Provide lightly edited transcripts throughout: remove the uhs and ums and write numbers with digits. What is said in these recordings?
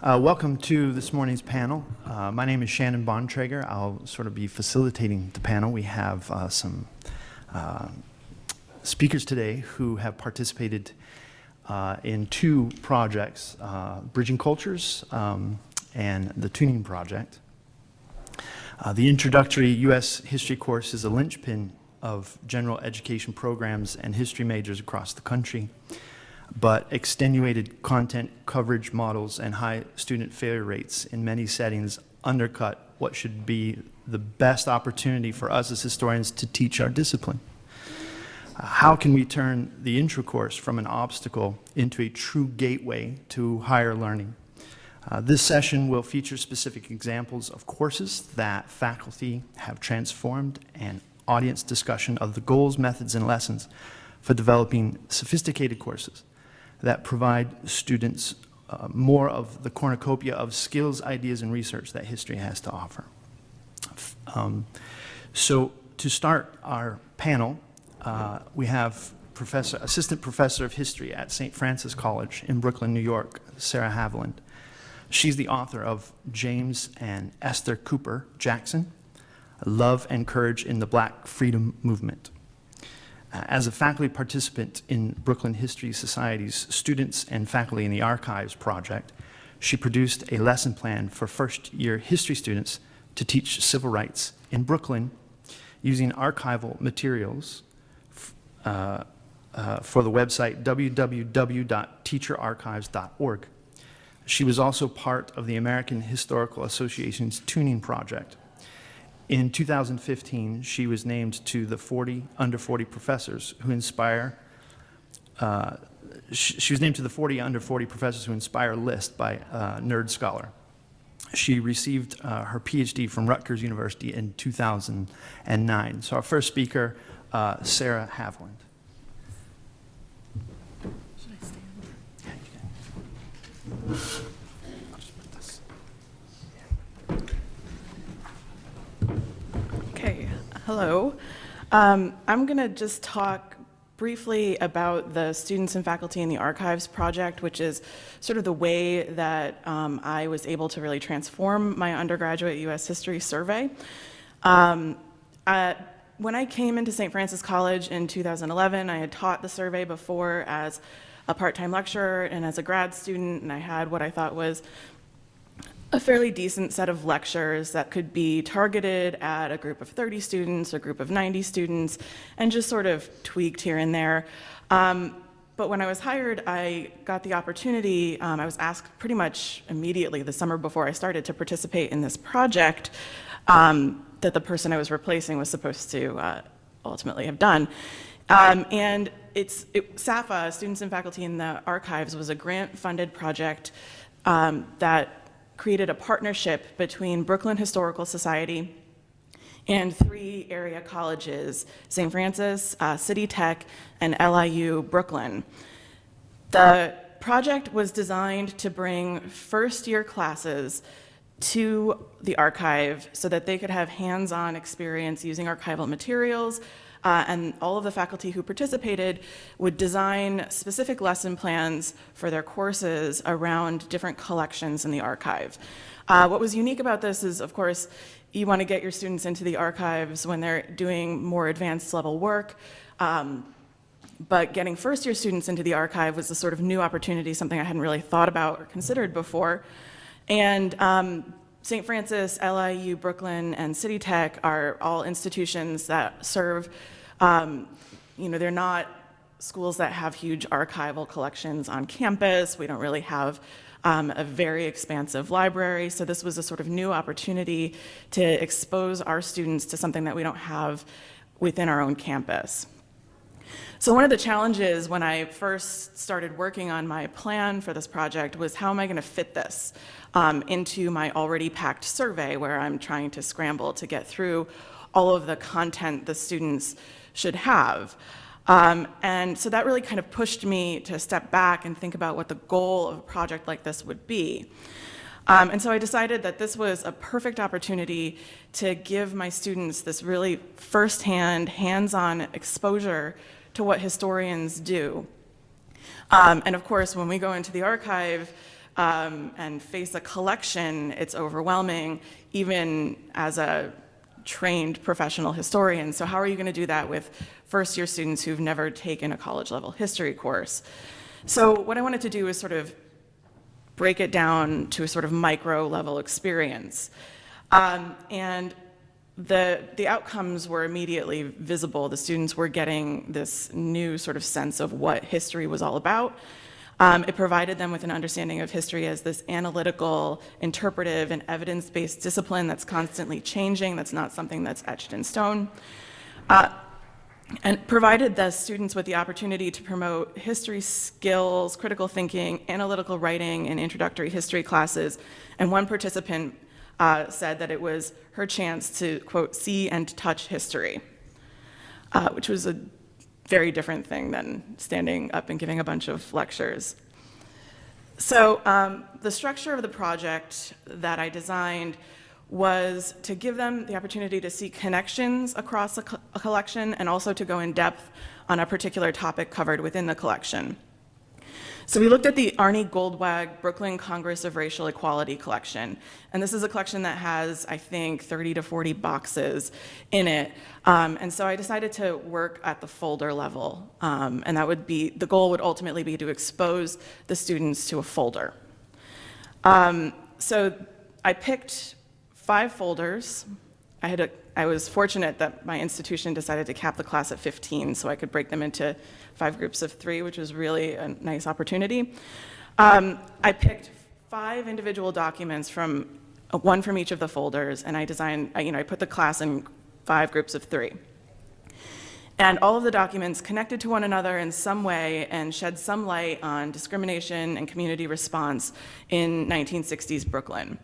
Welcome to this morning's panel. My name is Shannon Bontrager. I'll sort of be facilitating the panel. We have some speakers today who have participated in two projects, Bridging Cultures and the Tuning Project. The introductory U.S. history course is a linchpin of general education programs and history majors across the country, but extenuated content coverage models and high student failure rates in many settings undercut what should be the best opportunity for us as historians to teach our discipline. How can we turn the intro course from an obstacle into a true gateway to higher learning? This session will feature specific examples of courses that faculty have transformed and audience discussion of the goals, methods, and lessons for developing sophisticated courses that provide students more of the cornucopia of skills, ideas, and research that history has to offer. So to start our panel, we have Assistant Professor of History at St. Francis College in Brooklyn, New York, Sarah Haviland. She's the author of James and Esther Cooper Jackson, Love and Courage in the Black Freedom Movement. As a faculty participant in Brooklyn History Society's Students and Faculty in the Archives project, she produced a lesson plan for first-year history students to teach civil rights in Brooklyn using archival materials for the website www.teacherarchives.org. She was also part of the American Historical Association's Tuning Project. In 2015, she was named to the 40 under 40 professors who inspire. She was named to the 40 under 40 professors who inspire list by Nerd Scholar. She received her PhD from Rutgers University in 2009. So our first speaker, Sarah Haviland. Should I stand? Yeah, you can. I'll just put this. Okay, hello. I'm going to just talk briefly about the Students and Faculty in the Archives project, which is sort of the way that I was able to really transform my undergraduate U.S. history survey. When I came into St. Francis College in 2011, I had taught the survey before as a part-time lecturer and as a grad student, and I had what I thought was a fairly decent set of lectures that could be targeted at a group of 30 students, a group of 90 students, and just sort of tweaked here and there. But when I was hired, I got the opportunity, I was asked pretty much immediately the summer before I started to participate in this project that the person I was replacing was supposed to ultimately have done. And SAFA, Students and Faculty in the Archives, was a grant-funded project that created a partnership between Brooklyn Historical Society and 3 area colleges, St. Francis, City Tech, and LIU Brooklyn. The project was designed to bring first-year classes to the archive so that they could have hands-on experience using archival materials, and all of the faculty who participated would design specific lesson plans for their courses around different collections in the archive. What was unique about this is, of course, you want to get your students into the archives when they're doing more advanced level work, but getting first-year students into the archive was a sort of new opportunity, something I hadn't really thought about or considered before. And St. Francis, LIU, Brooklyn, and City Tech are all institutions that serve, they're not schools that have huge archival collections on campus. We don't really have a very expansive library, so this was a sort of new opportunity to expose our students to something that we don't have within our own campus. So one of the challenges when I first started working on my plan for this project was, how am I going to fit this into my already packed survey, where I'm trying to scramble to get through all of the content the students should have. And so that really kind of pushed me to step back and think about what the goal of a project like this would be. And so I decided that this was a perfect opportunity to give my students this really firsthand, hands-on exposure to what historians do. And of course, when we go into the archive, and face a collection, it's overwhelming, even as a trained professional historian. So how are you going to do that with first-year students who've never taken a college-level history course? So what I wanted to do is sort of break it down to a sort of micro-level experience. And the outcomes were immediately visible. The students were getting this new sort of sense of what history was all about. It provided them with an understanding of history as this analytical, interpretive, and evidence-based discipline that's constantly changing, that's not something that's etched in stone. And provided the students with the opportunity to promote history skills, critical thinking, analytical writing, and introductory history classes. And one participant said that it was her chance to, quote, see and touch history, which was a very different thing than standing up and giving a bunch of lectures. So the structure of the project that I designed was to give them the opportunity to see connections across a collection and also to go in depth on a particular topic covered within the collection. So we looked at the Arnie Goldwag Brooklyn Congress of Racial Equality collection, and this is a collection that has, I think, 30 to 40 boxes in it, and so I decided to work at the folder level, and that would be, the goal would ultimately be to expose the students to a folder. So I picked 5 folders. I was fortunate that my institution decided to cap the class at 15, so I could break them into 5 groups of 3, which was really a nice opportunity. I picked 5 individual documents one from each of the folders, and I put the class in 5 groups of 3. And all of the documents connected to one another in some way and shed some light on discrimination and community response in 1960s Brooklyn.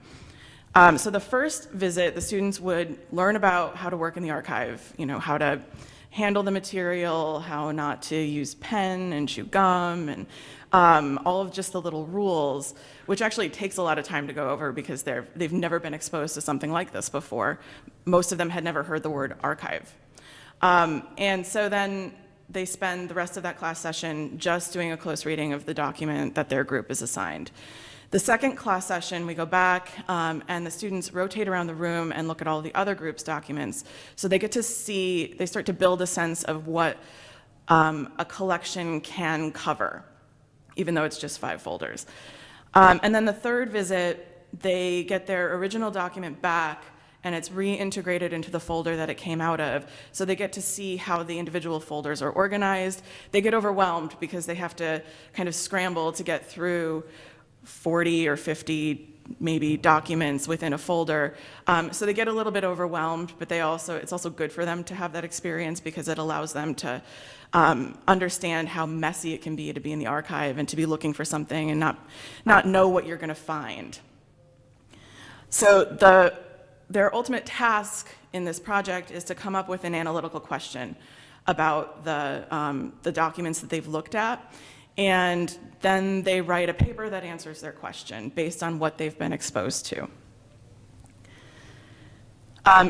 So the first visit, the students would learn about how to work in the archive, how to handle the material, how not to use pen and chew gum, and all of just the little rules, which actually takes a lot of time to go over because they've never been exposed to something like this before. Most of them had never heard the word archive. And so then they spend the rest of that class session just doing a close reading of the document that their group is assigned. The second class session, we go back and the students rotate around the room and look at all the other groups' documents. So they get to see, they start to build a sense of what a collection can cover, even though it's just 5 folders. And then the third visit, they get their original document back and it's reintegrated into the folder that it came out of. So they get to see how the individual folders are organized. They get overwhelmed because they have to kind of scramble to get through 40 or 50 maybe documents within a folder. So they get a little bit overwhelmed, but it's also good for them to have that experience because it allows them to understand how messy it can be to be in the archive and to be looking for something and not know what you're going to find. So their ultimate task in this project is to come up with an analytical question about the documents that they've looked at. And then they write a paper that answers their question based on what they've been exposed to.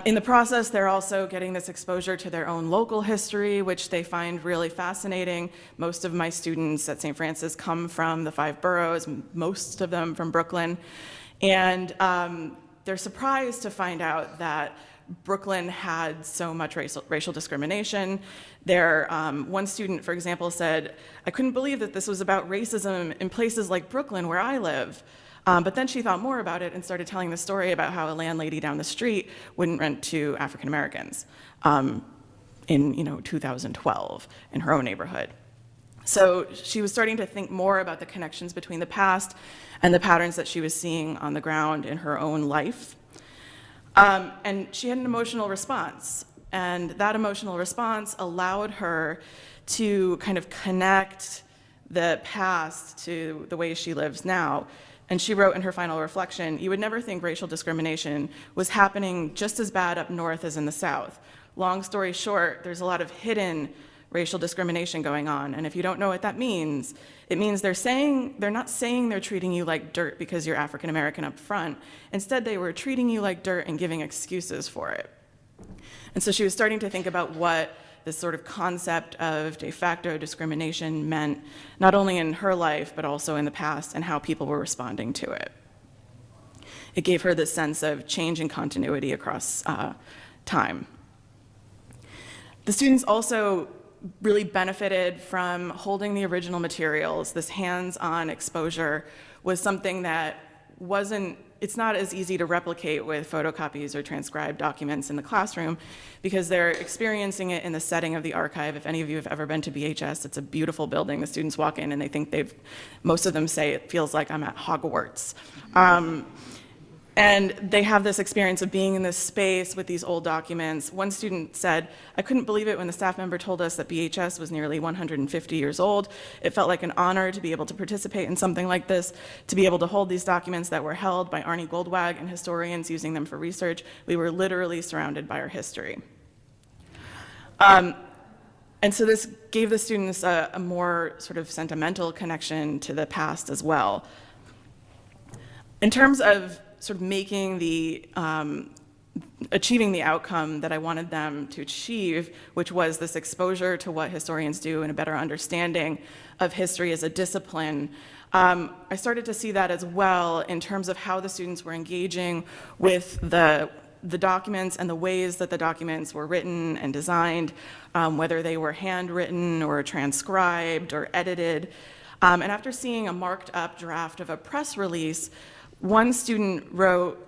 In the process, they're also getting this exposure to their own local history, which they find really fascinating. Most of my students at St. Francis come from the 5 boroughs, most of them from Brooklyn. And they're surprised to find out that Brooklyn had so much racial discrimination. One student, for example, said, "I couldn't believe that this was about racism in places like Brooklyn, where I live." But then she thought more about it and started telling the story about how a landlady down the street wouldn't rent to African Americans in 2012 in her own neighborhood. So she was starting to think more about the connections between the past and the patterns that she was seeing on the ground in her own life. And she had an emotional response, and that emotional response allowed her to kind of connect the past to the way she lives now. And she wrote in her final reflection, "You would never think racial discrimination was happening just as bad up north as in the South. Long story short, there's a lot of hidden racial discrimination going on, and if you don't know what that means, it means they're not saying they're treating you like dirt because you're African American up front. Instead, they were treating you like dirt and giving excuses for it." And so she was starting to think about what this sort of concept of de facto discrimination meant, not only in her life, but also in the past, and how people were responding to it. It gave her this sense of change and continuity across time. The students also really benefited from holding the original materials. This hands-on exposure was something that it's not as easy to replicate with photocopies or transcribed documents in the classroom, because they're experiencing it in the setting of the archive. If any of you have ever been to BHS, it's a beautiful building. The students walk in and they think most of them say it feels like I'm at Hogwarts. And they have this experience of being in this space with these old documents. One student said, "I couldn't believe it when the staff member told us that BHS was nearly 150 years old. It felt like an honor to be able to participate in something like this, to be able to hold these documents that were held by Arnie Goldwag and historians using them for research. We were literally surrounded by our history." And so this gave the students a more sort of sentimental connection to the past as well. In terms of sort of achieving the outcome that I wanted them to achieve, which was this exposure to what historians do and a better understanding of history as a discipline, I started to see that as well in terms of how the students were engaging with the documents and the ways that the documents were written and designed, whether they were handwritten or transcribed or edited. And after seeing a marked up draft of a press release, one student wrote,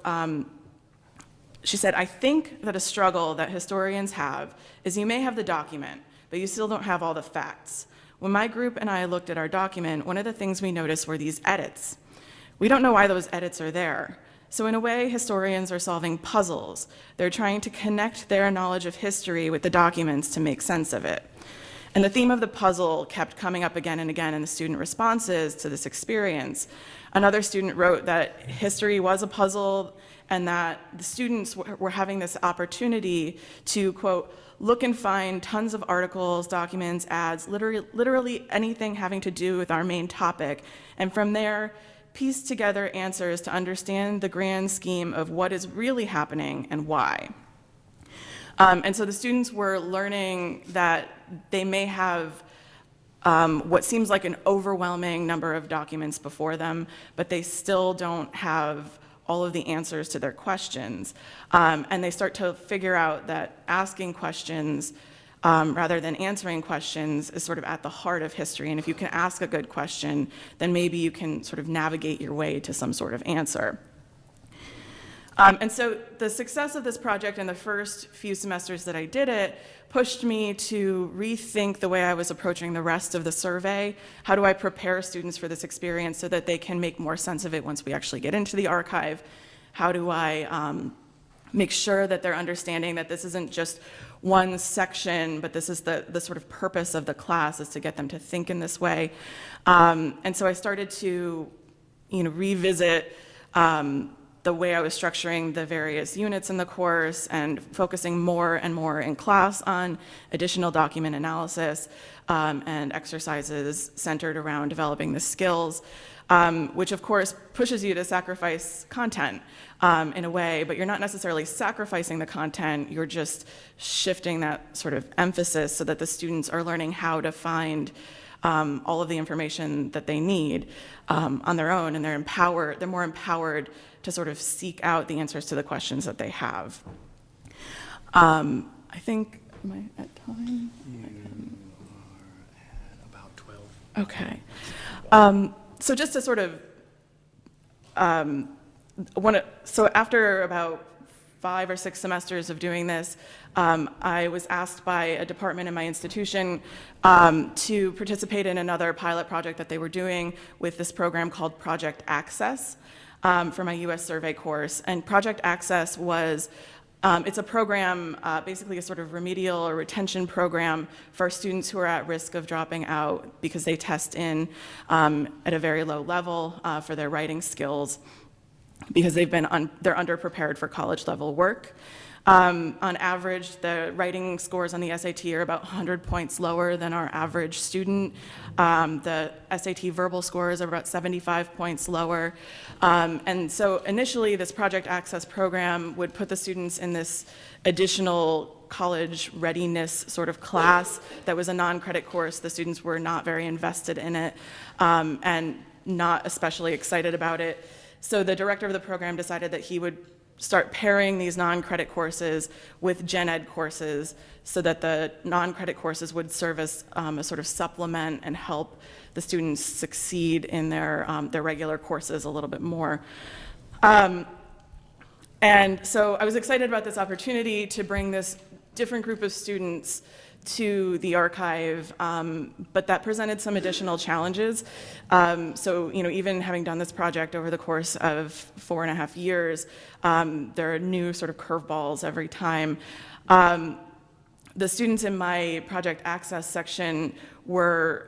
she said, "I think that a struggle that historians have is you may have the document, but you still don't have all the facts. When my group and I looked at our document, one of the things we noticed were these edits. We don't know why those edits are there. So in a way, historians are solving puzzles. They're trying to connect their knowledge of history with the documents to make sense of it." And the theme of the puzzle kept coming up again and again in the student responses to this experience. Another student wrote that history was a puzzle and that the students were having this opportunity to, quote, "look and find tons of articles, documents, ads, literally anything having to do with our main topic, and from there, piece together answers to understand the grand scheme of what is really happening and why." And so the students were learning that they may have what seems like an overwhelming number of documents before them, but they still don't have all of the answers to their questions. And they start to figure out that asking questions rather than answering questions is sort of at the heart of history. And if you can ask a good question, then maybe you can sort of navigate your way to some sort of answer. And so the success of this project in the first few semesters that I did it pushed me to rethink the way I was approaching the rest of the survey. How do I prepare students for this experience so that they can make more sense of it once we actually get into the archive? How do I make sure that they're understanding that this isn't just one section, but this is the sort of purpose of the class is to get them to think in this way? And so I started to revisit the way I was structuring the various units in the course and focusing more and more in class on additional document analysis and exercises centered around developing the skills, which of course pushes you to sacrifice content in a way, but you're not necessarily sacrificing the content, you're just shifting that sort of emphasis so that the students are learning how to find all of the information that they need on their own, and they're more empowered to sort of seek out the answers to the questions that they have. I think, am I at time? You are at about 12. Okay. So just to sort of, so after about 5 or 6 semesters of doing this, I was asked by a department in my institution to participate in another pilot project that they were doing with this program called Project Access for my US survey course. And Project Access was, it's a program, basically a sort of remedial or retention program for students who are at risk of dropping out because they test in at a very low level for their writing skills, because they're underprepared for college level work. On average, the writing scores on the SAT are about 100 points lower than our average student. The SAT verbal scores are about 75 points lower. And so initially, this Project Access program would put the students in this additional college readiness sort of class that was a non-credit course. The students were not very invested in it and not especially excited about it. So the director of the program decided that he would start pairing these non-credit courses with gen ed courses so that the non-credit courses would serve as a sort of supplement and help the students succeed in their regular courses a little bit more. And so I was excited about this opportunity to bring this different group of students to the archive, but that presented some additional challenges. So, even having done this project over the course of 4.5 years, there are new sort of curveballs every time. The students in my project access section were,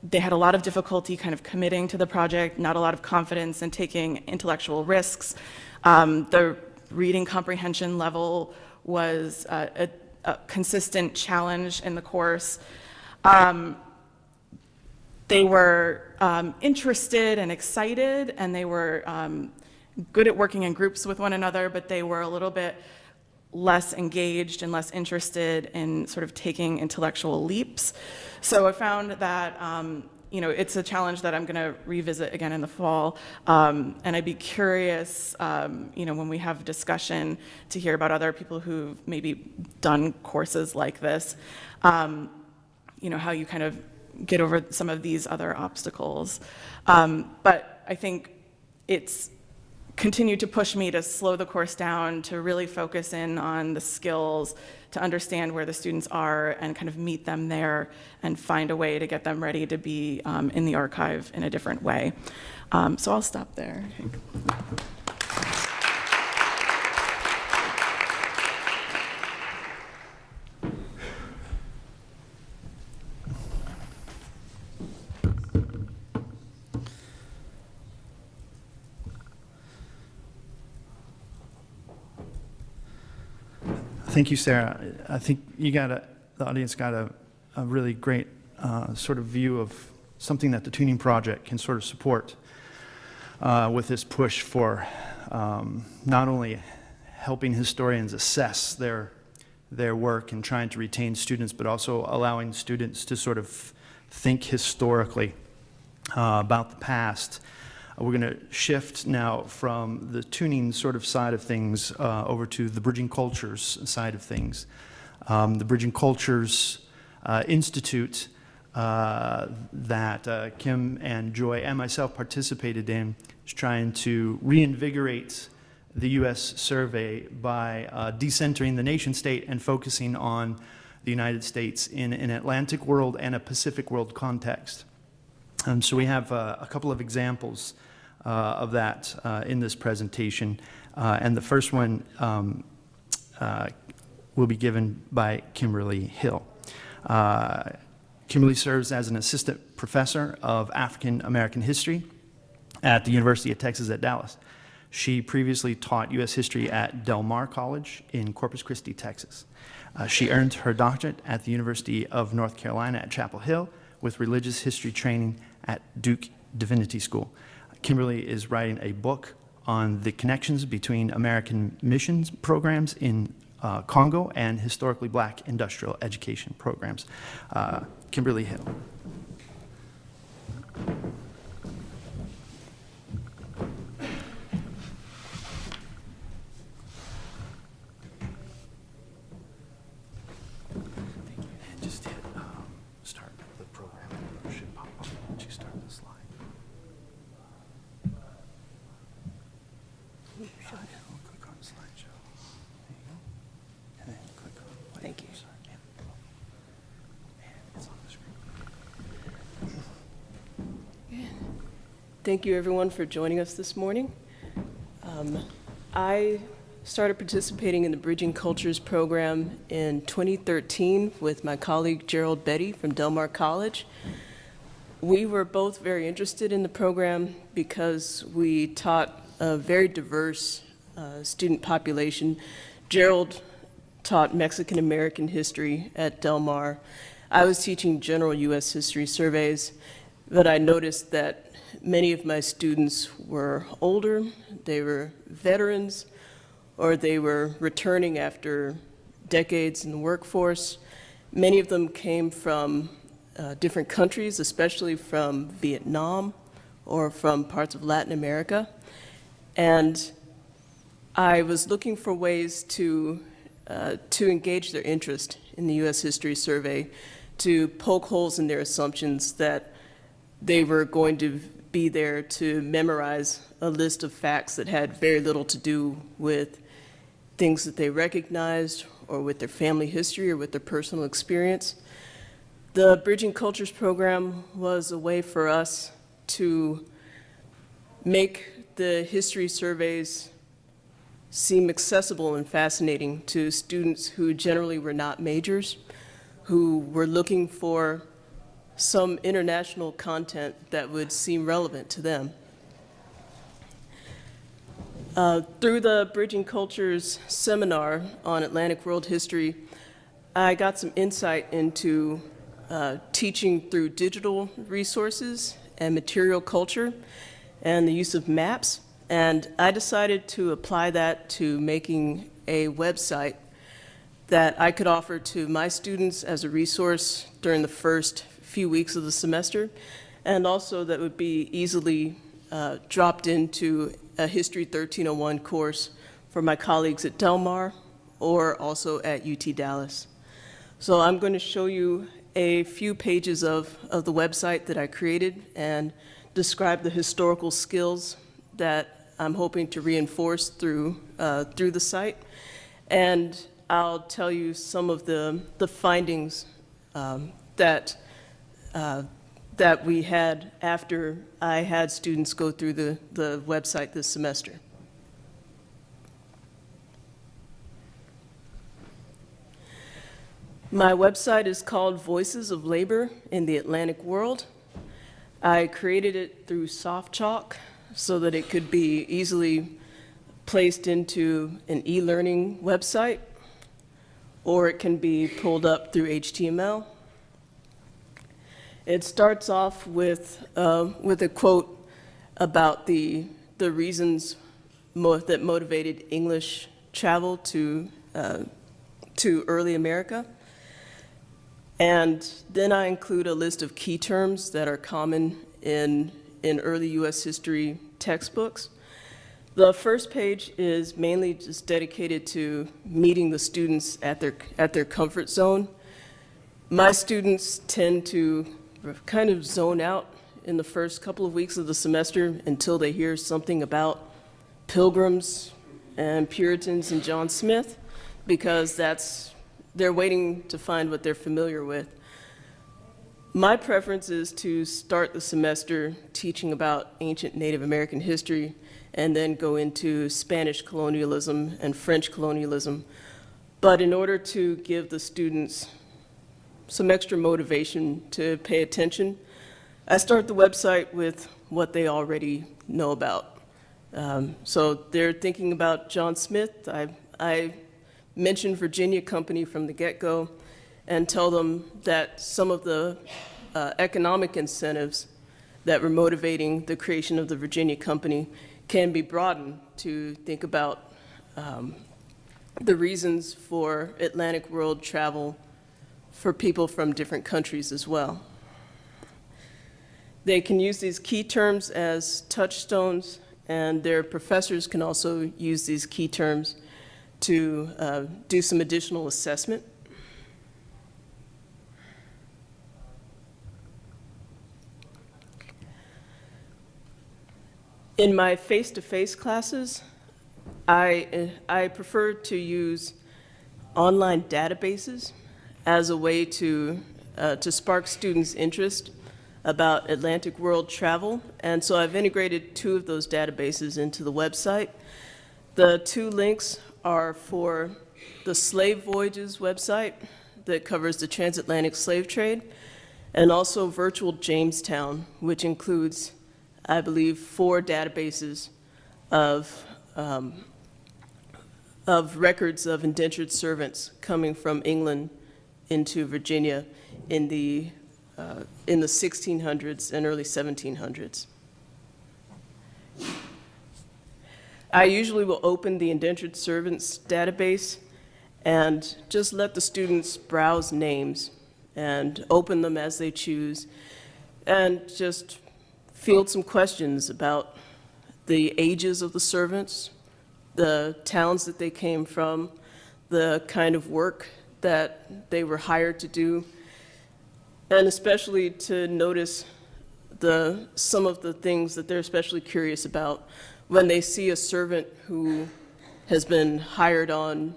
they had a lot of difficulty kind of committing to the project, not a lot of confidence in taking intellectual risks. The reading comprehension level was a consistent challenge in the course. They were interested and excited, and they were good at working in groups with one another, but they were a little bit less engaged and less interested in sort of taking intellectual leaps. So I found that it's a challenge that I'm going to revisit again in the fall, and I'd be curious, when we have discussion, to hear about other people who've maybe done courses like this, how you kind of get over some of these other obstacles. But I think it's continued to push me to slow the course down, to really focus in on the skills, to understand where the students are and kind of meet them there and find a way to get them ready to be in the archive in a different way. So I'll stop there. Thank you, Sarah. I think the audience got a really great sort of view of something that the Tuning Project can sort of support with this push for not only helping historians assess their work and trying to retain students, but also allowing students to sort of think historically about the past. We're going to shift now from the tuning sort of side of things over to the Bridging Cultures side of things. The Bridging Cultures Institute that Kim and Joy and myself participated in is trying to reinvigorate the U.S. survey by decentering the nation state and focusing on the United States in an Atlantic world and a Pacific world context. So we have a couple of examples of that in this presentation. And the first one will be given by Kimberly Hill. Kimberly serves as an assistant professor of African American history at the University of Texas at Dallas. She previously taught U.S. history at Del Mar College in Corpus Christi, Texas. She earned her doctorate at the University of North Carolina at Chapel Hill with religious history training at Duke Divinity School. Kimberly is writing a book on the connections between American missions programs in Congo and historically black industrial education programs. Kimberly Hill. And just hit start the program. It should pop up once you start the slide. Click on slideshow. There you go. And then click on play. Thank you. Sorry. And it's on the screen. Thank you, everyone, for joining us this morning. I started participating in the Bridging Cultures program in 2013 with my colleague Gerald Betty from Del Mar College. We were both very interested in the program because we taught a very diverse student population. Gerald taught Mexican American history at Del Mar. I was teaching general U.S. history surveys, but I noticed that many of my students were older, they were veterans, or they were returning after decades in the workforce. Many of them came from different countries, especially from Vietnam or from parts of Latin America. And I was looking for ways to engage their interest in the U.S. History Survey, to poke holes in their assumptions that they were going to be there to memorize a list of facts that had very little to do with things that they recognized or with their family history or with their personal experience. The Bridging Cultures program was a way for us to make the history surveys seem accessible and fascinating to students who generally were not majors, who were looking for some international content that would seem relevant to them. Through the Bridging Cultures seminar on Atlantic World History, I got some insight into teaching through digital resources and material culture and the use of maps. And I decided to apply that to making a website that I could offer to my students as a resource during the first few weeks of the semester, and also that would be easily dropped into a History 1301 course for my colleagues at Del Mar or also at UT Dallas. So I'm going to show you a few pages of the website that I created and describe the historical skills that I'm hoping to reinforce through the site. And I'll tell you some of the findings that we had after I had students go through the website this semester. My website is called Voices of Labor in the Atlantic World. I created it through SoftChalk so that it could be easily placed into an e-learning website, or it can be pulled up through HTML. It starts off with a quote about the reasons that motivated English travel to early America. And then I include a list of key terms that are common in early U.S. history textbooks. The first page is mainly just dedicated to meeting the students at their comfort zone. My students tend to kind of zone out in the first couple of weeks of the semester until they hear something about Pilgrims and Puritans and John Smith, because they're waiting to find what they're familiar with. My preference is to start the semester teaching about ancient Native American history and then go into Spanish colonialism and French colonialism. But in order to give the students some extra motivation to pay attention, I start the website with what they already know about. So they're thinking about John Smith. I mention Virginia Company from the get-go and tell them that some of the economic incentives that were motivating the creation of the Virginia Company can be broadened to think about the reasons for Atlantic world travel for people from different countries as well. They can use these key terms as touchstones, and their professors can also use these key terms to do some additional assessment. In my face-to-face classes, I prefer to use online databases as a way to spark students' interest about Atlantic world travel. And so I've integrated 2 of those databases into the website. The 2 links are for the Slave Voyages website that covers the transatlantic slave trade, and also Virtual Jamestown, which includes, I believe, 4 databases of records of indentured servants coming from England into Virginia in the 1600s and early 1700s. I usually will open the indentured servants database and just let the students browse names and open them as they choose, and just field some questions about the ages of the servants, the towns that they came from, the kind of work that they were hired to do, and especially to notice some of the things that they're especially curious about when they see a servant who has been hired on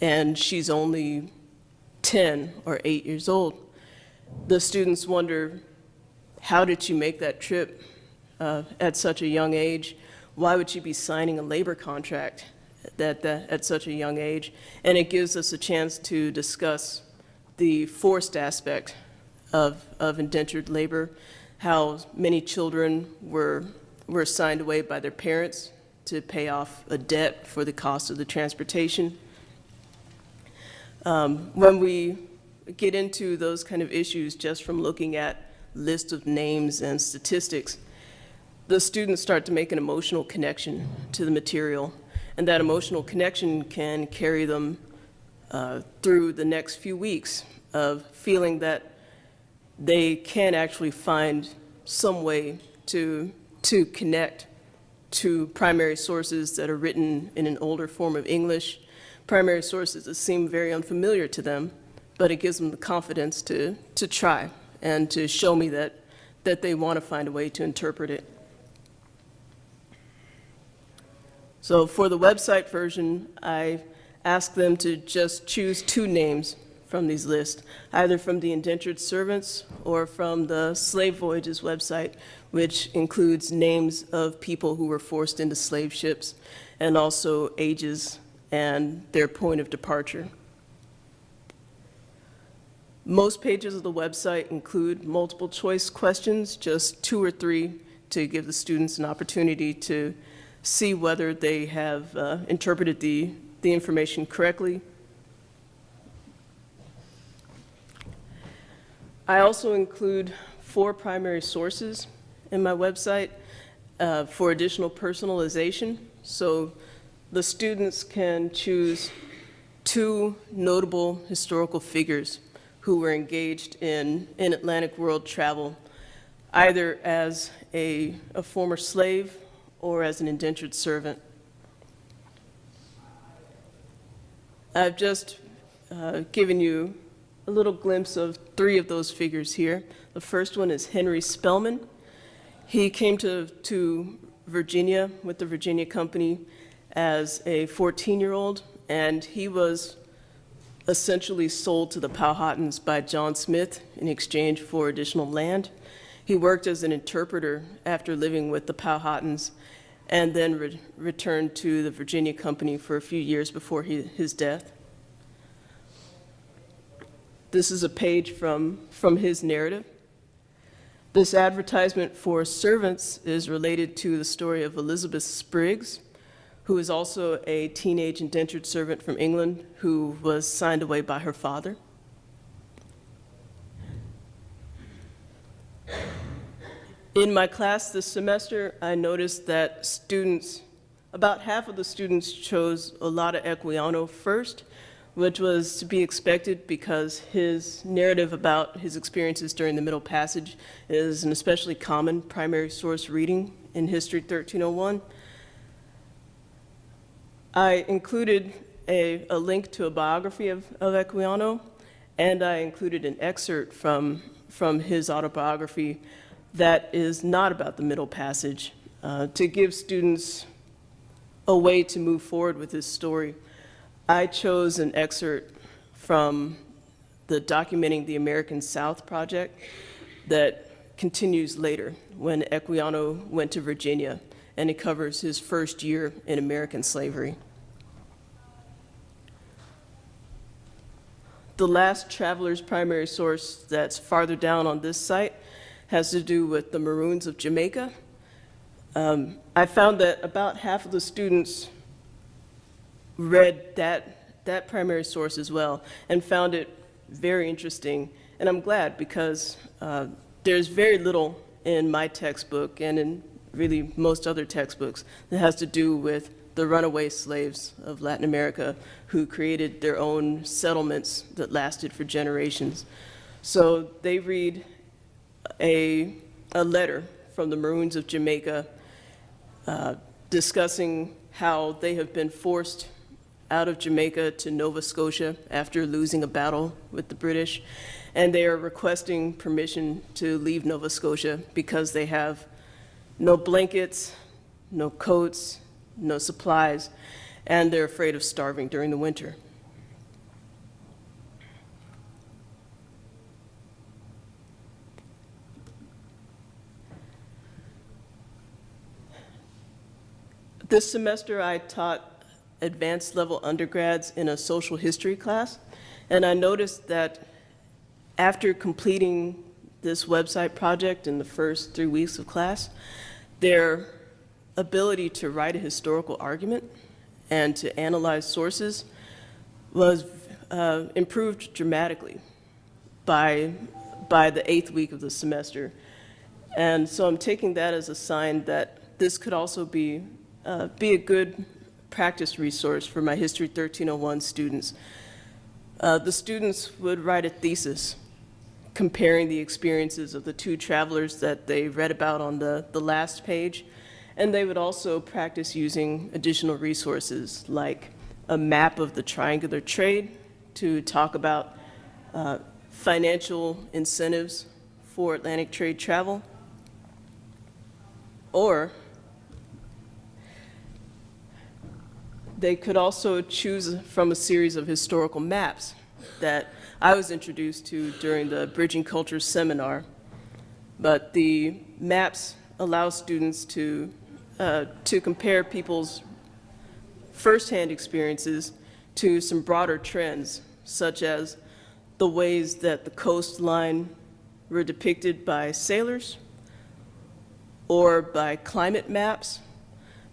and she's only 10 or 8 years old. The students wonder, how did she make that trip at such a young age? Why would she be signing a labor contract at such a young age? And it gives us a chance to discuss the forced aspect of indentured labor, how many children were signed away by their parents to pay off a debt for the cost of the transportation. When we get into those kind of issues just from looking at lists of names and statistics, the students start to make an emotional connection to the material, and that emotional connection can carry them through the next few weeks of feeling that they can actually find some way to connect to primary sources that are written in an older form of English, primary sources that seem very unfamiliar to them, but it gives them the confidence to try and to show me that they want to find a way to interpret it. So for the website version, I asked them to just choose 2 names from these lists, either from the indentured servants or from the Slave Voyages website, which includes names of people who were forced into slave ships and also ages and their point of departure. Most pages of the website include multiple choice questions, just 2 or 3 to give the students an opportunity to see whether they have interpreted the information correctly. I also include 4 primary sources in my website for additional personalization. So the students can choose 2 notable historical figures who were engaged in Atlantic world travel, either as a former slave or as an indentured servant. I've just given you a little glimpse of 3 of those figures here. The first one is Henry Spellman. He came to Virginia with the Virginia Company as a 14-year-old, and he was essentially sold to the Powhatans by John Smith in exchange for additional land. He worked as an interpreter after living with the Powhatans, and then returned to the Virginia Company for a few years before his death. This is a page from his narrative. This advertisement for servants is related to the story of Elizabeth Spriggs, who is also a teenage indentured servant from England who was signed away by her father. In my class this semester, I noticed that about half of the students chose Olaudah Equiano first, which was to be expected because his narrative about his experiences during the Middle Passage is an especially common primary source reading in History 1301. I included a link to a biography of Equiano, and I included an excerpt from his autobiography that is not about the Middle Passage, to give students a way to move forward with his story. I chose an excerpt from the Documenting the American South project that continues later when Equiano went to Virginia, and it covers his first year in American slavery. The last traveler's primary source that's farther down on this site has to do with the Maroons of Jamaica. I found that about half of the students read that primary source as well and found it very interesting. And I'm glad because there's very little in my textbook and in really most other textbooks that has to do with the runaway slaves of Latin America who created their own settlements that lasted for generations. So they read a letter from the Maroons of Jamaica discussing how they have been forced out of Jamaica to Nova Scotia after losing a battle with the British, and they are requesting permission to leave Nova Scotia because they have no blankets, no coats, no supplies, and they're afraid of starving during the winter. This semester I taught advanced level undergrads in a social history class, and I noticed that after completing this website project in the first 3 weeks of class, their ability to write a historical argument and to analyze sources was improved dramatically by the 8th week of the semester. And so I'm taking that as a sign that this could also be a good practice resource for my History 1301 students. The students would write a thesis comparing the experiences of the two travelers that they read about on the last page, and they would also practice using additional resources like a map of the triangular trade to talk about financial incentives for Atlantic trade travel, or they could also choose from a series of historical maps that I was introduced to during the Bridging Cultures seminar. But the maps allow students to compare people's firsthand experiences to some broader trends, such as the ways that the coastline were depicted by sailors, or by climate maps,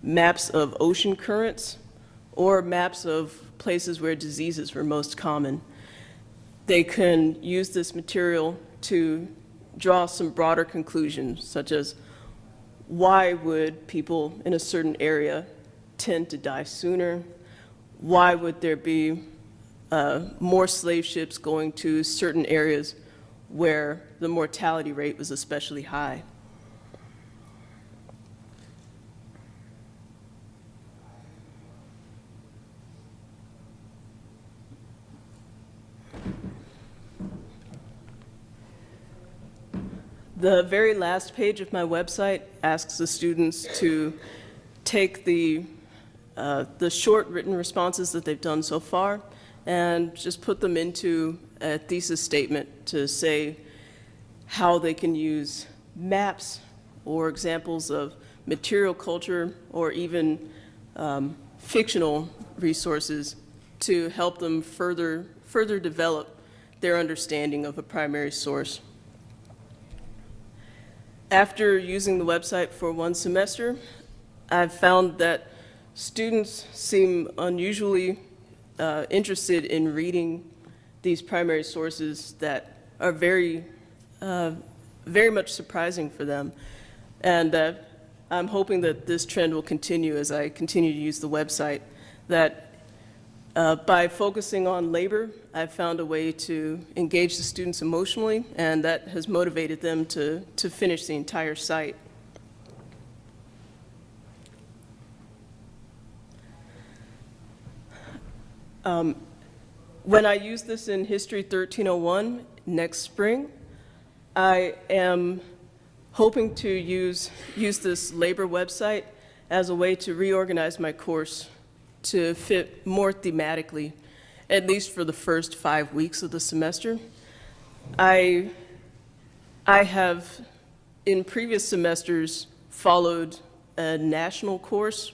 maps of ocean currents, or maps of places where diseases were most common. They can use this material to draw some broader conclusions, such as why would people in a certain area tend to die sooner? Why would there be more slave ships going to certain areas where the mortality rate was especially high? The very last page of my website asks the students to take the short written responses that they've done so far and just put them into a thesis statement to say how they can use maps or examples of material culture or even fictional resources to help them further develop their understanding of a primary source. After using the website for one semester, I've found that students seem unusually interested in reading these primary sources that are very much surprising for them. And I'm hoping that this trend will continue as I continue to use the website, that by focusing on labor, I've found a way to engage the students emotionally, and that has motivated them to finish the entire site. When I use this in History 1301 next spring, I am hoping to use this labor website as a way to reorganize my course to fit more thematically, at least for the first 5 weeks of the semester. I have, in previous semesters, followed a national course,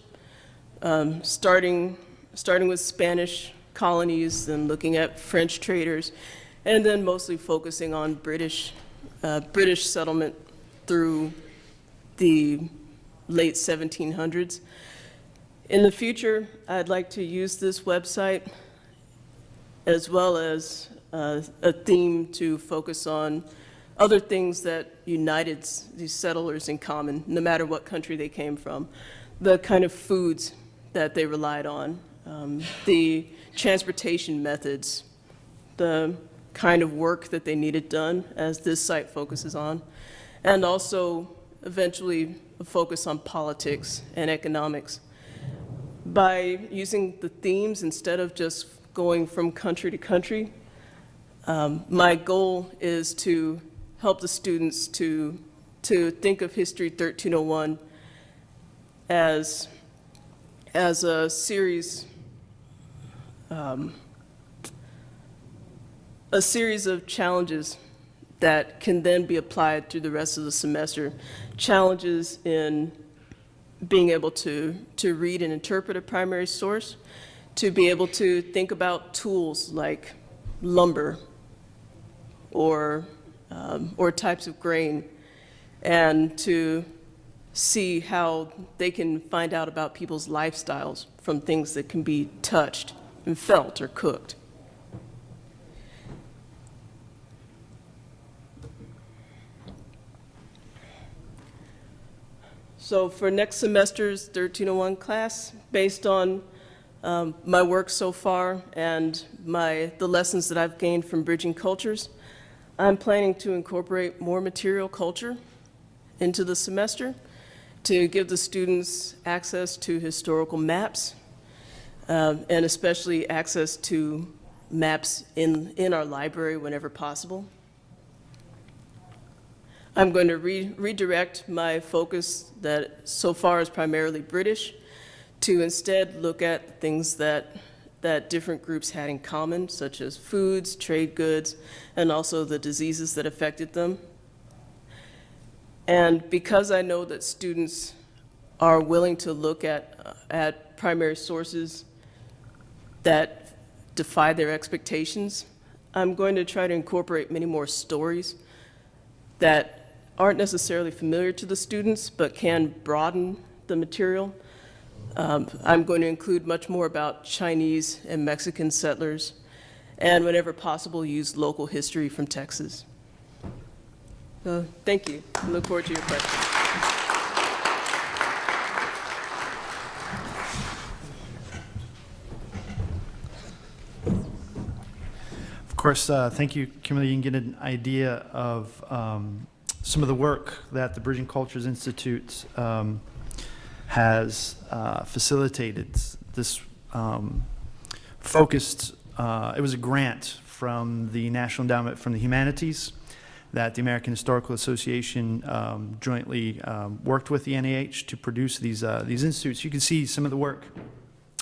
starting with Spanish colonies and looking at French traders, and then mostly focusing on British settlement through the late 1700s. In the future, I'd like to use this website as well as a theme to focus on other things that united these settlers in common, no matter what country they came from. The kind of foods that they relied on, the transportation methods, the kind of work that they needed done, as this site focuses on, and also eventually a focus on politics and economics. By using the themes instead of just going from country to country, my goal is to help the students to think of History 1301 as a series of challenges that can then be applied through the rest of the semester. Challenges in being able to read and interpret a primary source, to be able to think about tools like lumber or types of grain, and to see how they can find out about people's lifestyles from things that can be touched and felt or cooked. So for next semester's 1301 class, based on my work so far and the lessons that I've gained from Bridging Cultures, I'm planning to incorporate more material culture into the semester to give the students access to historical maps, and especially access to maps in our library whenever possible. I'm going to redirect my focus that so far is primarily British to instead look at things that different groups had in common, such as foods, trade goods, and also the diseases that affected them. And because I know that students are willing to look at primary sources that defy their expectations, I'm going to try to incorporate many more stories that aren't necessarily familiar to the students, but can broaden the material. I'm going to include much more about Chinese and Mexican settlers, and whenever possible, use local history from Texas. So, thank you. I look forward to your questions. Of course, thank you, Kimberly. You can get an idea of some of the work that the Bridging Cultures Institute has facilitated. This focused, it was a grant from the National Endowment for the Humanities that the American Historical Association jointly worked with the NIH to produce these institutes. You can see some of the work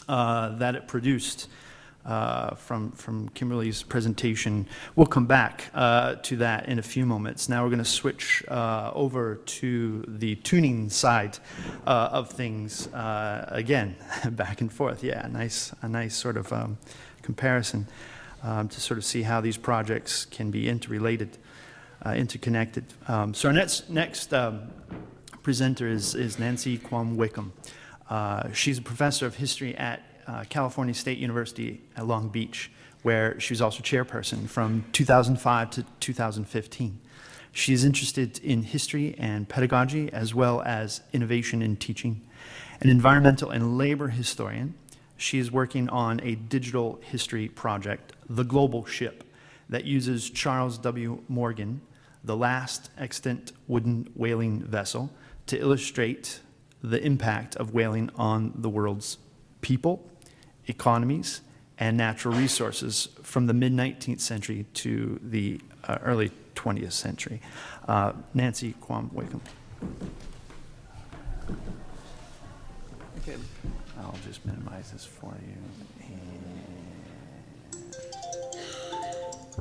that it produced from Kimberly's presentation. We'll come back to that in a few moments. Now we're going to switch over to the tuning side of things. Again, back and forth. Yeah, a nice sort of comparison to sort of see how these projects can be interrelated, interconnected. So our next presenter is Nancy Quam-Wickham. She's a professor of history at California State University at Long Beach, where she was also chairperson from 2005 to 2015. She is interested in history and pedagogy, as well as innovation in teaching. An environmental and labor historian, she is working on a digital history project, The Global Ship, that uses Charles W. Morgan, the last extant wooden whaling vessel, to illustrate the impact of whaling on the world's people, economies, and natural resources from the mid-19th century to the early 20th century. Nancy Quam-Wickham. Okay. I'll just minimize this for you. And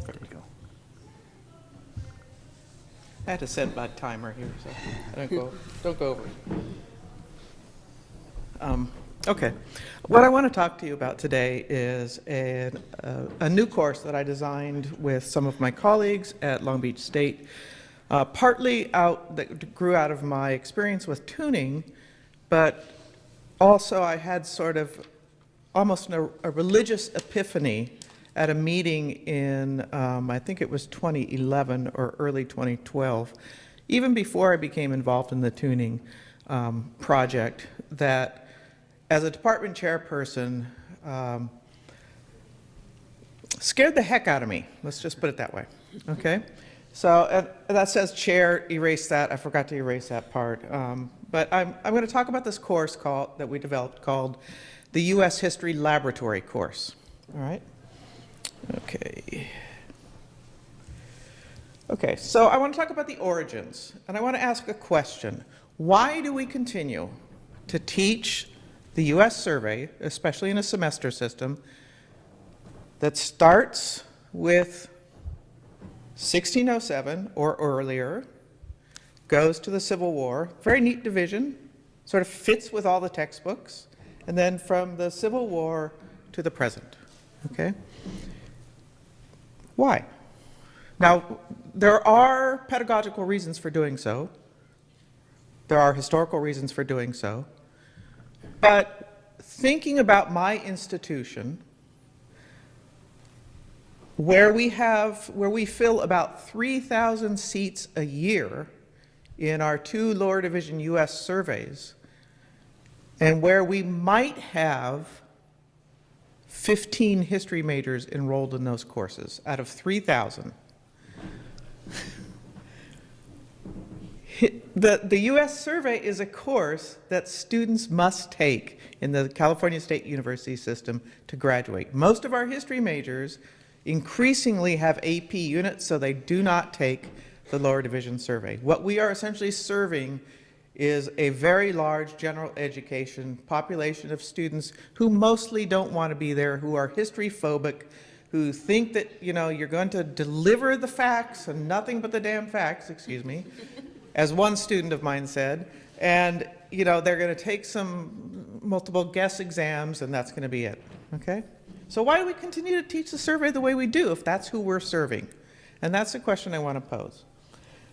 there you go. I had to set my timer here, so I don't go over. Okay. What I want to talk to you about today is a new course that I designed with some of my colleagues at Long Beach State, partly that grew out of my experience with tuning, but also I had sort of almost a religious epiphany at a meeting in, I think it was 2011 or early 2012, even before I became involved in the tuning project, that as a department chairperson, scared the heck out of me. Let's just put it that way, okay? So that says chair, erase that. I forgot to erase that part. But I'm going to talk about this course that we developed called the U.S. History Laboratory course, all right? Okay. Okay, so I want to talk about the origins, and I want to ask a question. Why do we continue to teach the U.S. survey, especially in a semester system, that starts with 1607 or earlier, goes to the Civil War, very neat division, sort of fits with all the textbooks, and then from the Civil War to the present, okay? Why? Now, there are pedagogical reasons for doing so. There are historical reasons for doing so. But thinking about my institution, where we fill about 3,000 seats a year in our 2 lower division U.S. surveys, and where we might have 15 history majors enrolled in those courses out of 3,000. The U.S. survey is a course that students must take in the California State University system to graduate. Most of our history majors increasingly have AP units, so they do not take the lower division survey. What we are essentially serving is a very large general education population of students who mostly don't want to be there, who are history phobic, who think that, you know, you're going to deliver the facts and nothing but the damn facts, excuse me, as one student of mine said, and, you know, they're going to take some multiple guess exams and that's going to be it, okay? So why do we continue to teach the survey the way we do if that's who we're serving? And that's the question I want to pose.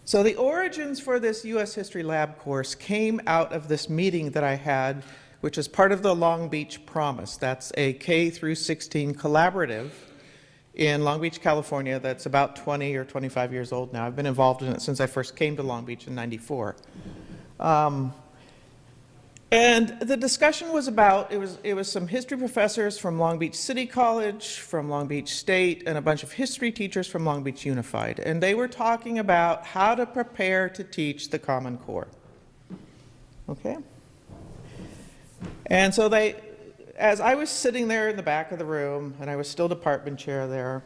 So the origins for this U.S. History Lab course came out of this meeting that I had, which is part of the Long Beach Promise. That's a K through 16 collaborative in Long Beach, California, that's about 20 or 25 years old now. I've been involved in it since I first came to Long Beach in '94. And the discussion was about, it was some history professors from Long Beach City College, from Long Beach State, and a bunch of history teachers from Long Beach Unified. And they were talking about how to prepare to teach the Common Core. Okay? And so as I was sitting there in the back of the room, and I was still department chair there,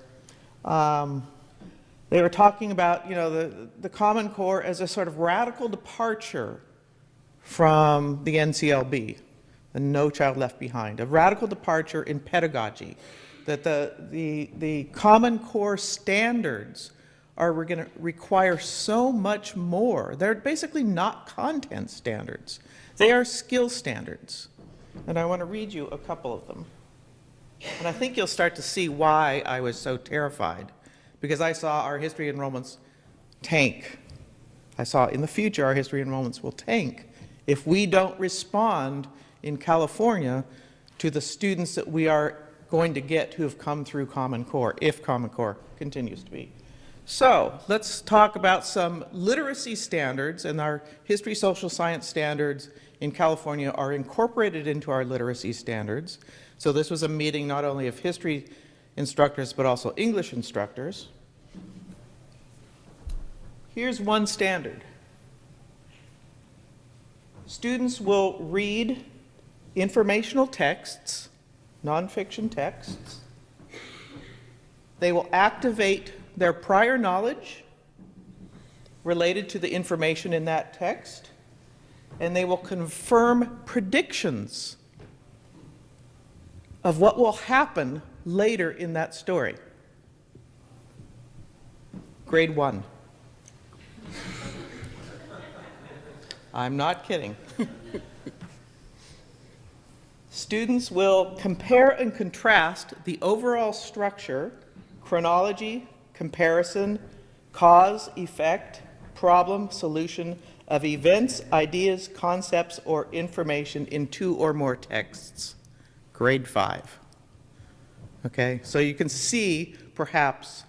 they were talking about, you know, the Common Core as a sort of radical departure from the NCLB, the No Child Left Behind, a radical departure in pedagogy, that the Common Core standards are going to require so much more. They're basically not content standards. They are skill standards. And I want to read you a couple of them. And I think you'll start to see why I was so terrified, because I saw our history enrollments tank. I saw in the future our history enrollments will tank if we don't respond in California to the students that we are going to get who have come through Common Core, if Common Core continues to be. So let's talk about some literacy standards, and our history social science standards in California are incorporated into our literacy standards. So this was a meeting not only of history instructors but also English instructors. Here's one standard. Students will read informational texts, nonfiction texts. They will activate their prior knowledge related to the information in that text, and they will confirm predictions of what will happen later in that story. Grade 1. I'm not kidding. Students will compare and contrast the overall structure, chronology, comparison, cause, effect, problem, solution of events, ideas, concepts, or information in 2 or more texts. Grade 5. Okay, so you can see perhaps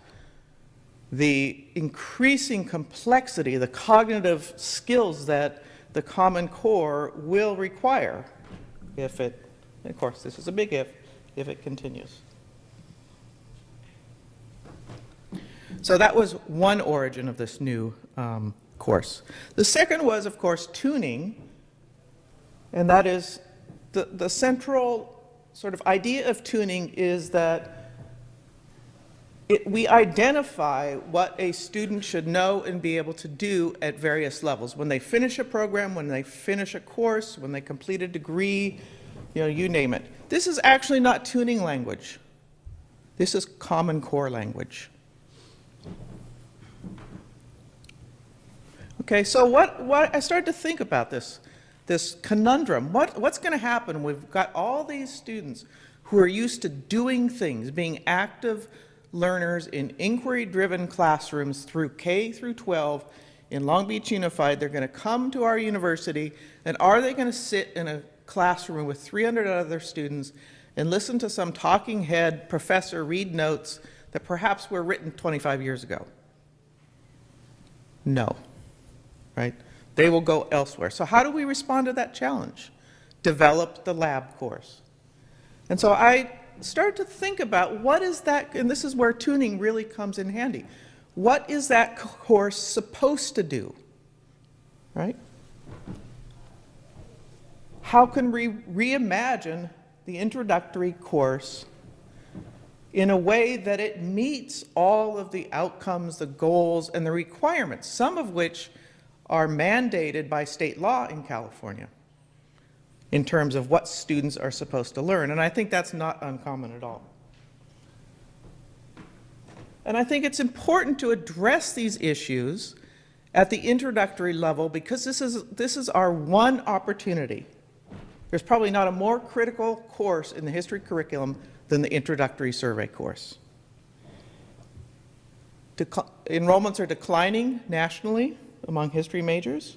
the increasing complexity, the cognitive skills that the Common Core will require if it Of course, this is a big if it continues. So that was one origin of this new course. The second was, of course, tuning, and that is the central sort of idea of tuning is that we identify what a student should know and be able to do at various levels. When they finish a program, when they finish a course, when they complete a degree, you name it. This is actually not tuning language. This is Common Core language. Okay, so what I started to think about this conundrum. What's going to happen? We've got all these students who are used to doing things, being active learners in inquiry-driven classrooms through K through 12 in Long Beach Unified. They're going to come to our university, and are they going to sit in a classroom with 300 other students and listen to some talking head professor read notes that perhaps were written 25 years ago? No. Right? They will go elsewhere. So how do we respond to that challenge? Develop the lab course. And so I started to think about what is that, and this is where tuning really comes in handy. What is that course supposed to do? Right? How can we reimagine the introductory course in a way that it meets all of the outcomes, the goals, and the requirements, some of which are mandated by state law in California in terms of what students are supposed to learn. And I think that's not uncommon at all. And I think it's important to address these issues at the introductory level because this is our one opportunity. There's probably not a more critical course in the history curriculum than the introductory survey course. Enrollments are declining nationally among history majors.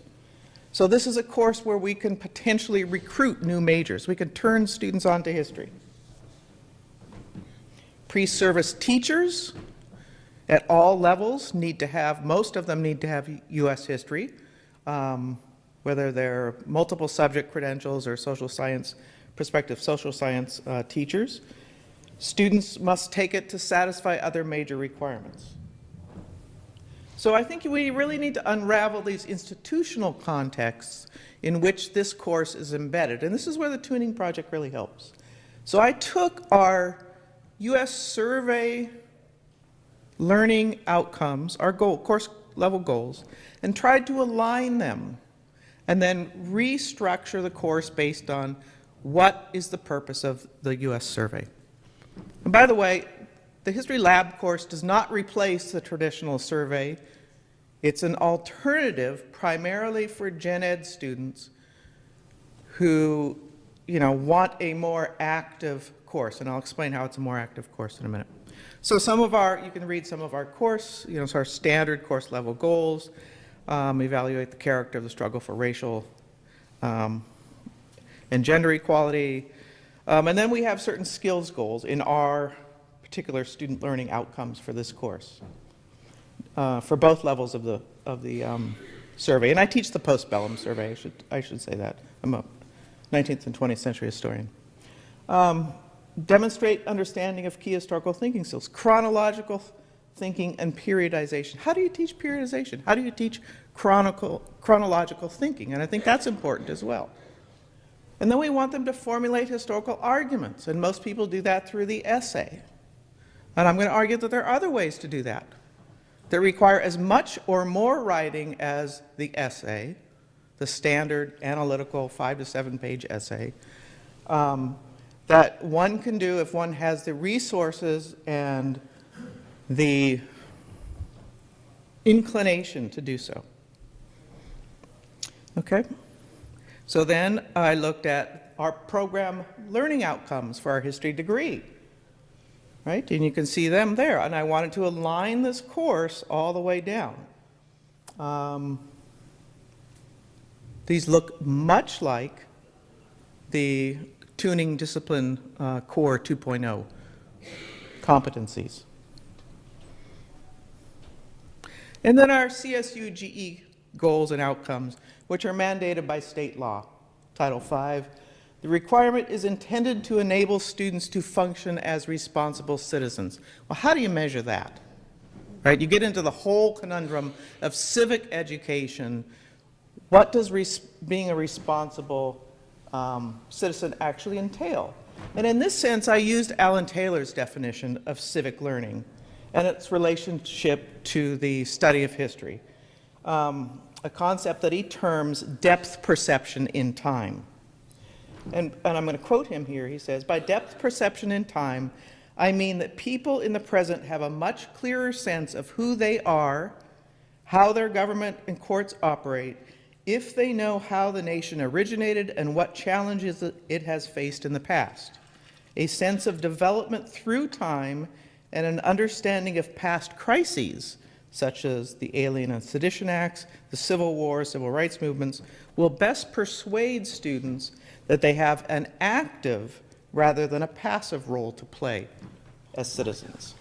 So this is a course where we can potentially recruit new majors. We can turn students on to history. Pre-service teachers at all levels need to have, most of them need to have U.S. history, whether they're multiple subject credentials or social science, prospective social science teachers. Students must take it to satisfy other major requirements. So I think we really need to unravel these institutional contexts in which this course is embedded. And this is where the tuning project really helps. So I took our U.S. survey learning outcomes, our course level goals, and tried to align them and then restructure the course based on what is the purpose of the U.S. survey. And by the way, the History Lab course does not replace the traditional survey. It's an alternative primarily for gen ed students who, want a more active course. And I'll explain how it's a more active course in a minute. So you can read some of our course, it's our standard course level goals, evaluate the character of the struggle for racial and gender equality. And then we have certain skills goals in our particular student learning outcomes for this course, for both levels of the survey. And I teach the postbellum survey, I should say that. I'm a 19th and 20th century historian. Demonstrate understanding of key historical thinking skills, chronological thinking and periodization. How do you teach periodization? How do you teach chronological thinking? And I think that's important as well. And then we want them to formulate historical arguments, and most people do that through the essay. And I'm going to argue that there are other ways to do that require as much or more writing as the essay, the standard analytical 5 to 7 page essay, that one can do if one has the resources and the inclination to do so. Okay? So then I looked at our program learning outcomes for our history degree, right? And you can see them there. And I wanted to align this course all the way down. These look much like the tuning discipline core 2.0 competencies. And then our CSU GE goals and outcomes, which are mandated by state law, Title V, The requirement is intended to enable students to function as responsible citizens. Well, how do you measure that? Right? You get into the whole conundrum of civic education. What does being a responsible citizen actually entail? And in this sense, I used Alan Taylor's definition of civic learning and its relationship to the study of history, a concept that he terms depth perception in time. And I'm going to quote him here. He says, "By depth perception in time, I mean that people in the present have a much clearer sense of who they are, how their government and courts operate, if they know how the nation originated and what challenges it has faced in the past. A sense of development through time and an understanding of past crises, such as the Alien and Sedition Acts, the Civil War, civil rights movements, will best persuade students that they have an active rather than a passive role to play as citizens."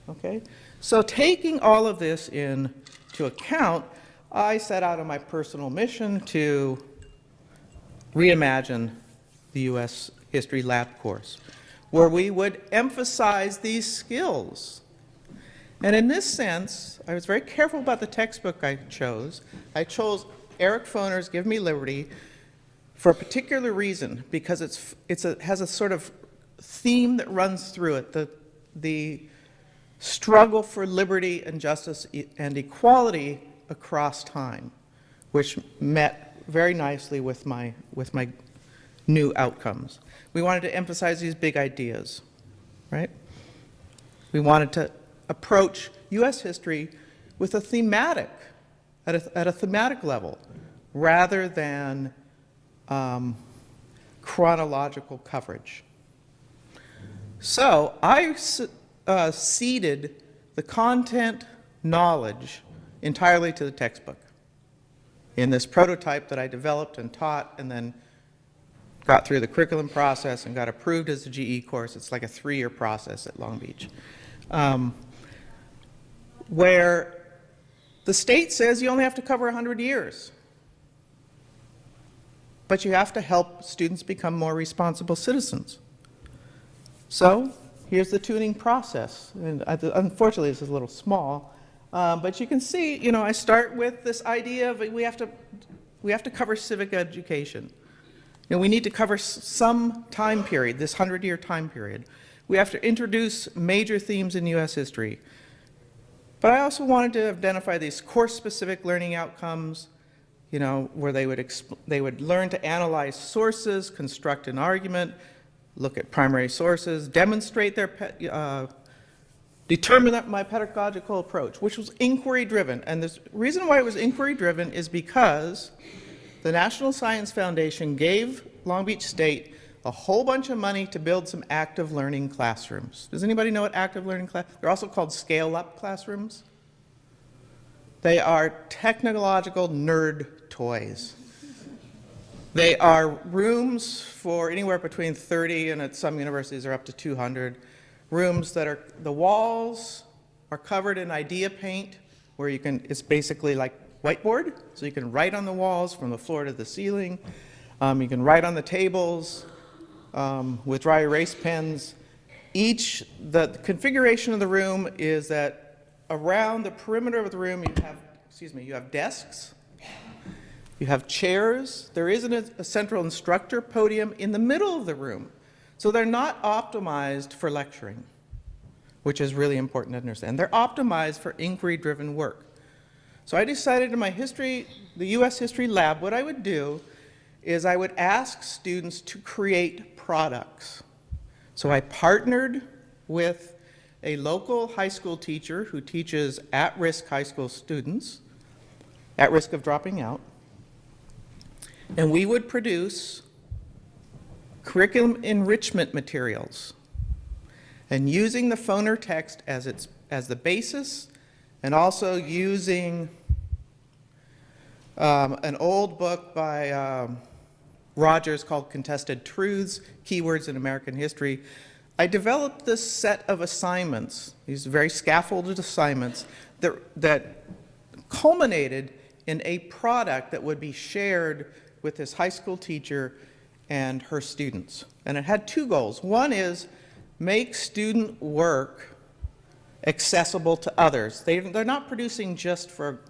Okay? So taking all of this into account, I set out on my personal mission to reimagine the U.S. History Lab course, where we would emphasize these skills. And in this sense, I was very careful about the textbook I chose. I chose Eric Foner's Give Me Liberty for a particular reason, because it has a sort of theme that runs through it, the struggle for liberty and justice and equality across time, which met very nicely with my new outcomes. We wanted to emphasize these big ideas, right? We wanted to approach U.S. history with a thematic, at a thematic level, rather than chronological coverage. So I ceded the content knowledge entirely to the textbook in this prototype that I developed and taught and then got through the curriculum process and got approved as a GE course. It's like a 3-year process at Long Beach, where the state says you only have to cover 100 years. But you have to help students become more responsible citizens. So here's the tuning process. And unfortunately, this is a little small. But you can see, you know, I start with this idea of we have to cover civic education. You know, we need to cover some time period, this 100-year time period. We have to introduce major themes in U.S. history. But I also wanted to identify these course-specific learning outcomes, you know, where they would learn to analyze sources, construct an argument, look at primary sources, demonstrate their, determine my pedagogical approach, which was inquiry-driven. And the reason why it was inquiry-driven is because the National Science Foundation gave Long Beach State a whole bunch of money to build some active learning classrooms. Does anybody know what active learning they're also called scale-up classrooms. They are technological nerd toys. They are rooms for anywhere between 30 and at some universities are up to 200. Rooms that are, the walls are covered in idea paint, where you can, it's basically like whiteboard, so you can write on the walls from the floor to the ceiling. You can write on the tables with dry erase pens. The configuration of the room is that around the perimeter of the room you have desks, you have chairs. There isn't a central instructor podium in the middle of the room. So they're not optimized for lecturing, which is really important to understand. They're optimized for inquiry-driven work. So I decided in my history, the U.S. History Lab, what I would do is I would ask students to create products. So I partnered with a local high school teacher who teaches at-risk high school students, at risk of dropping out, and we would produce curriculum enrichment materials, and using the Foner text as the basis, and also using an old book by Rogers called Contested Truths, Keywords in American History. I developed this set of assignments, these very scaffolded assignments that culminated in a product that would be shared with this high school teacher and her students. And it had two goals. One is make student work accessible to others. They're not producing just for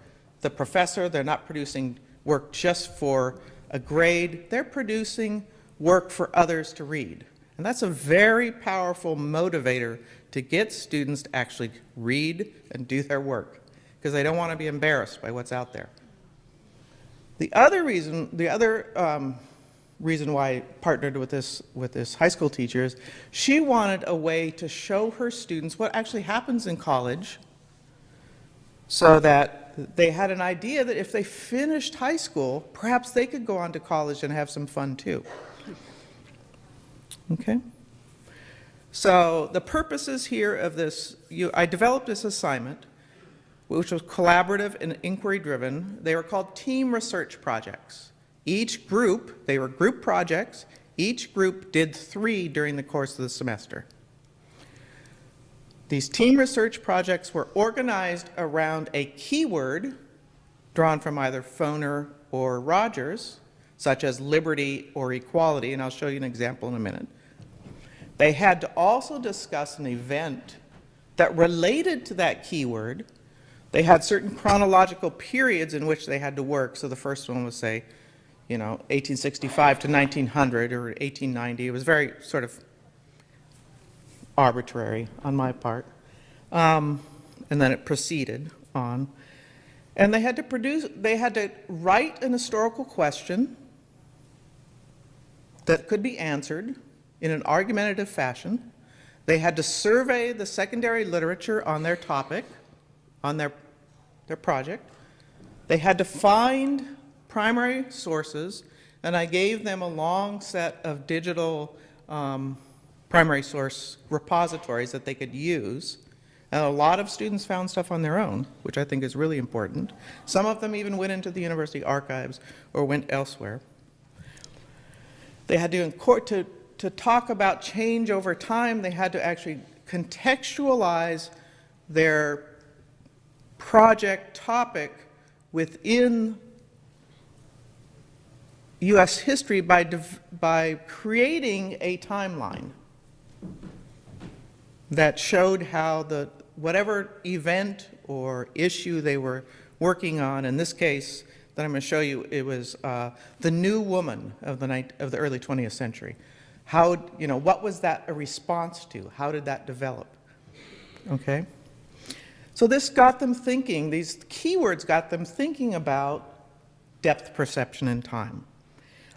the professor. They're not producing work just for a grade. They're producing work for others to read. And that's a very powerful motivator to get students to actually read and do their work, because they don't want to be embarrassed by what's out there. The other reason why I partnered with this high school teacher is she wanted a way to show her students what actually happens in college, so that they had an idea that if they finished high school, perhaps they could go on to college and have some fun too. Okay? So the purposes here of this, I developed this assignment, which was collaborative and inquiry-driven. They were called team research projects. Each group, they were group projects, each group did 3 during the course of the semester. These team research projects were organized around a keyword drawn from either Foner or Rogers, such as liberty or equality, and I'll show you an example in a minute. They had to also discuss an event that related to that keyword. They had certain chronological periods in which they had to work. So the first one was, say, 1865 to 1900 or 1890. It was very sort of arbitrary on my part. And then it proceeded on. And they had to write an historical question that could be answered in an argumentative fashion. They had to survey the secondary literature on their topic, on their project. They had to find primary sources, and I gave them a long set of digital primary source repositories that they could use. And a lot of students found stuff on their own, which I think is really important. Some of them even went into the university archives or went elsewhere. They had to talk about change over time. They had to actually contextualize their project topic within U.S. history by creating a timeline that showed how whatever event or issue they were working on, in this case that I'm going to show you, it was the new woman of the early 20th century. How, what was that a response to? How did that develop? Okay? So this got them thinking, these keywords got them thinking about depth perception in time.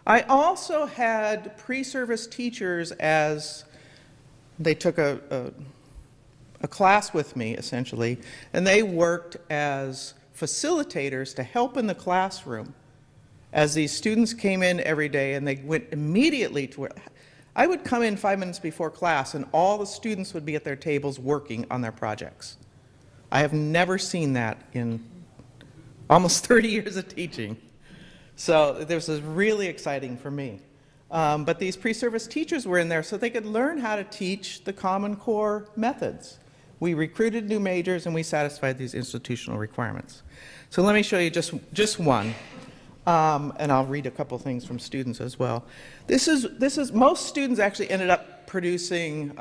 I also had pre-service teachers, as they took a class with me, essentially, and they worked as facilitators to help in the classroom as these students came in every day, and they went immediately to where I would come in 5 minutes before class, and all the students would be at their tables working on their projects. I have never seen that in almost 30 years of teaching. So this was really exciting for me. But these pre-service teachers were in there so they could learn how to teach the Common Core methods. We recruited new majors and we satisfied these institutional requirements. So let me show you just one. And I'll read a couple things from students as well. This is most students actually ended up producing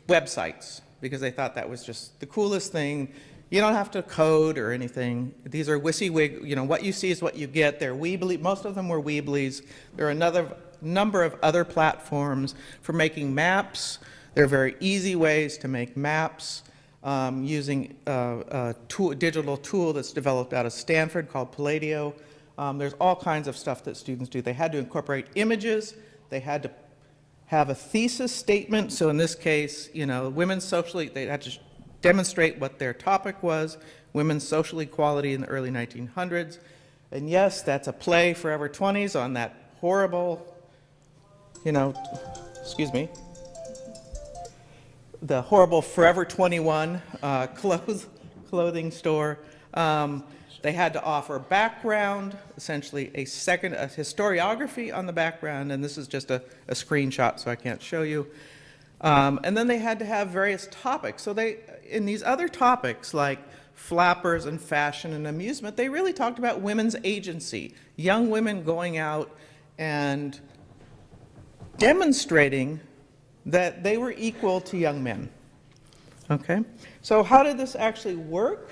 websites because they thought that was just the coolest thing. You don't have to code or anything. These are WYSIWYG, what you see is what you get. They're Weebly, most of them were Weeblies. There are another number of other platforms for making maps. There are very easy ways to make maps using a digital tool that's developed out of Stanford called Palladio. There's all kinds of stuff that students do. They had to incorporate images. They had to have a thesis statement. So in this case, women's social, they had to demonstrate what their topic was, women's social equality in the early 1900s. And yes, that's a play, Forever 20s, on that horrible, the horrible Forever 21 clothing store. They had to offer background, essentially a historiography on the background, and this is just a screenshot, so I can't show you. And then they had to have various topics. So in these other topics, like flappers and fashion and amusement, they really talked about women's agency, young women going out and demonstrating that they were equal to young men. Okay? So how did this actually work?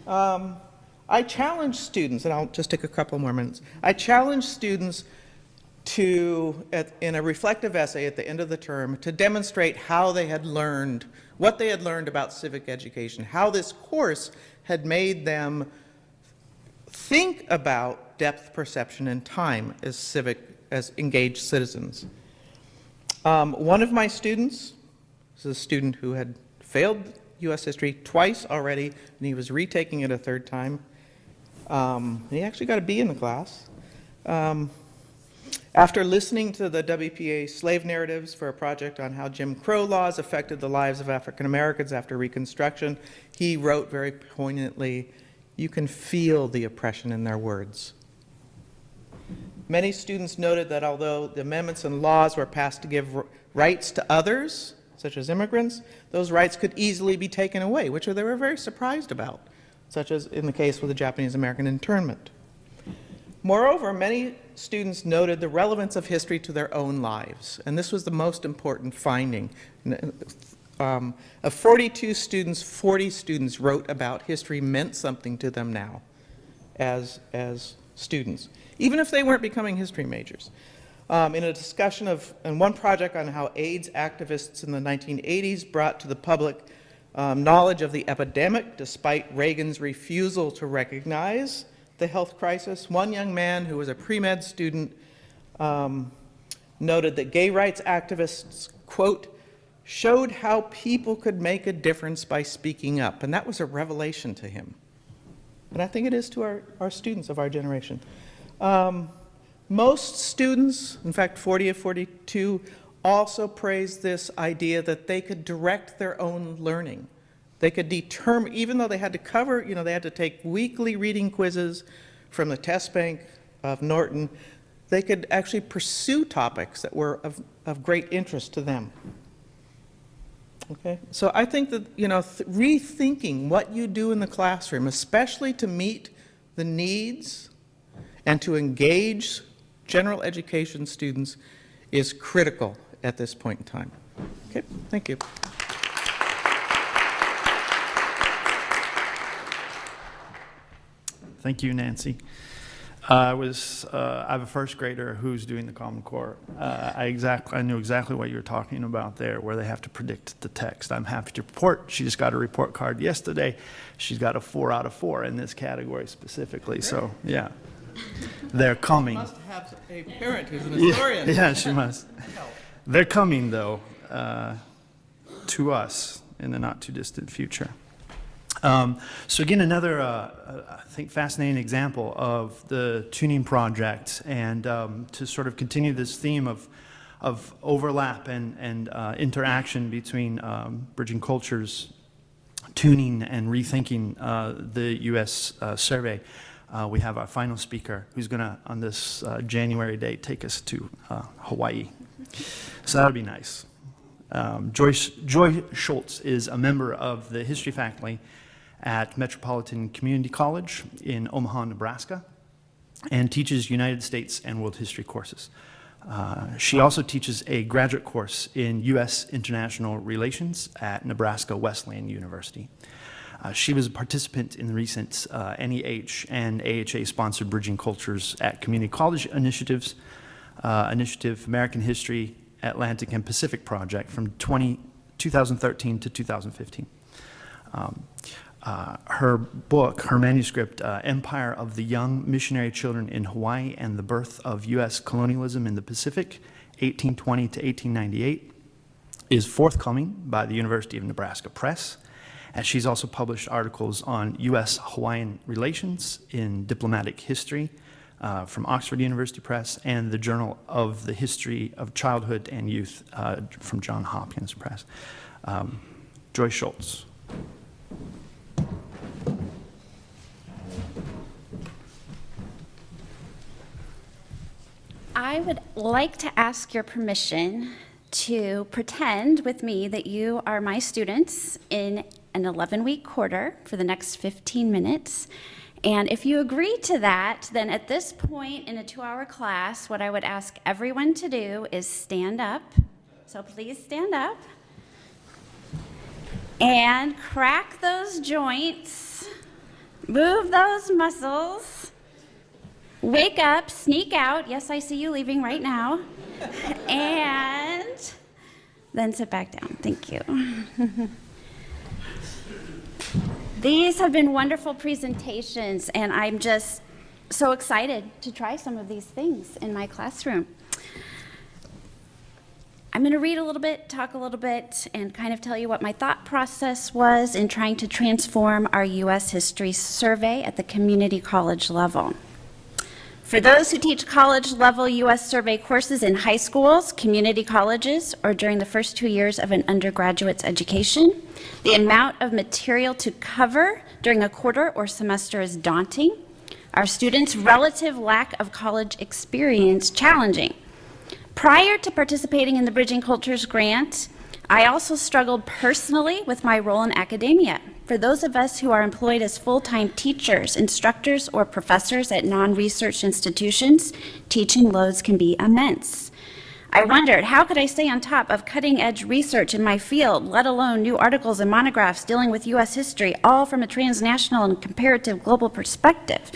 I challenged students, and I'll just take a couple more minutes. I challenged students to, in a reflective essay at the end of the term, to demonstrate how they had learned, what they had learned about civic education, how this course had made them think about depth perception and time as engaged citizens. One of my students is a student who had failed U.S. history twice already, and he was retaking it a third time. He actually got a B in the class. After listening to the WPA slave narratives for a project on how Jim Crow laws affected the lives of African Americans after Reconstruction, he wrote very poignantly, "You can feel the oppression in their words." Many students noted that although the amendments and laws were passed to give rights to others, such as immigrants, those rights could easily be taken away, which they were very surprised about, such as in the case with the Japanese American internment. Moreover, many students noted the relevance of history to their own lives, and this was the most important finding. Of 42 students, 40 students wrote about history meant something to them now as students, even if they weren't becoming history majors. In a discussion in one project on how AIDS activists in the 1980s brought to the public knowledge of the epidemic despite Reagan's refusal to recognize the health crisis, one young man who was a pre-med student noted that gay rights activists, quote, showed how people could make a difference by speaking up. And that was a revelation to him. And I think it is to our students of our generation. Most students, in fact 40 of 42, also praised this idea that they could direct their own learning. They could determine, even though they had to cover, they had to take weekly reading quizzes from the test bank of Norton, they could actually pursue topics that were of great interest to them. Okay, so I think that, rethinking what you do in the classroom, especially to meet the needs and to engage general education students, is critical at this point in time. Okay, thank you. Thank you, Nancy. I have a first grader who's doing the Common Core. I knew exactly what you were talking about there, where they have to predict the text. I'm happy to report she just got a report card yesterday. She's got a 4 out of 4 in this category specifically. So yeah, they're coming. Must have a parent who's an historian. Yeah, she must. They're coming though to us in the not too distant future. So again, another, I think, fascinating example of the tuning project, and to sort of continue this theme of overlap and interaction between bridging cultures, tuning, and rethinking the U.S. survey. We have our final speaker who's going to, on this January date, take us to Hawaii. So that'll be nice. Joy Schultz is a member of the history faculty at Metropolitan Community College in Omaha, Nebraska, and teaches United States and World History courses. She also teaches a graduate course in U.S. International Relations at Nebraska Wesleyan University. She was a participant in the recent NEH and AHA-sponsored Bridging Cultures at Community College Initiative, American History, Atlantic and Pacific Project from 2013 to 2015. Her book, her manuscript, Empire of the Young Missionary Children in Hawaii and the Birth of U.S. Colonialism in the Pacific, 1820 to 1898, is forthcoming by the University of Nebraska Press. And she's also published articles on U.S.-Hawaiian relations in Diplomatic History from Oxford University Press and the Journal of the History of Childhood and Youth from Johns Hopkins Press. Joy Schultz. I would like to ask your permission to pretend with me that you are my students in an 11-week quarter for the next 15 minutes And if you agree to that, then at this point in a 2-hour class, what I would ask everyone to do is stand up. So please stand up. And crack those joints. Move those muscles. Wake up, sneak out. Yes, I see you leaving right now. And then sit back down. Thank you. These have been wonderful presentations, and I'm just so excited to try some of these things in my classroom. I'm going to read a little bit, talk a little bit, and kind of tell you what my thought process was in trying to transform our U.S. history survey at the community college level. For those who teach college-level U.S. survey courses in high schools, community colleges, or during the first 2 years of an undergraduate's education, the amount of material to cover during a quarter or semester is daunting. Our students' relative lack of college experience challenging. Prior to participating in the Bridging Cultures grant, I also struggled personally with my role in academia. For those of us who are employed as full-time teachers, instructors, or professors at non-research institutions, teaching loads can be immense. I wondered, how could I stay on top of cutting-edge research in my field, let alone new articles and monographs dealing with U.S. history, all from a transnational and comparative global perspective?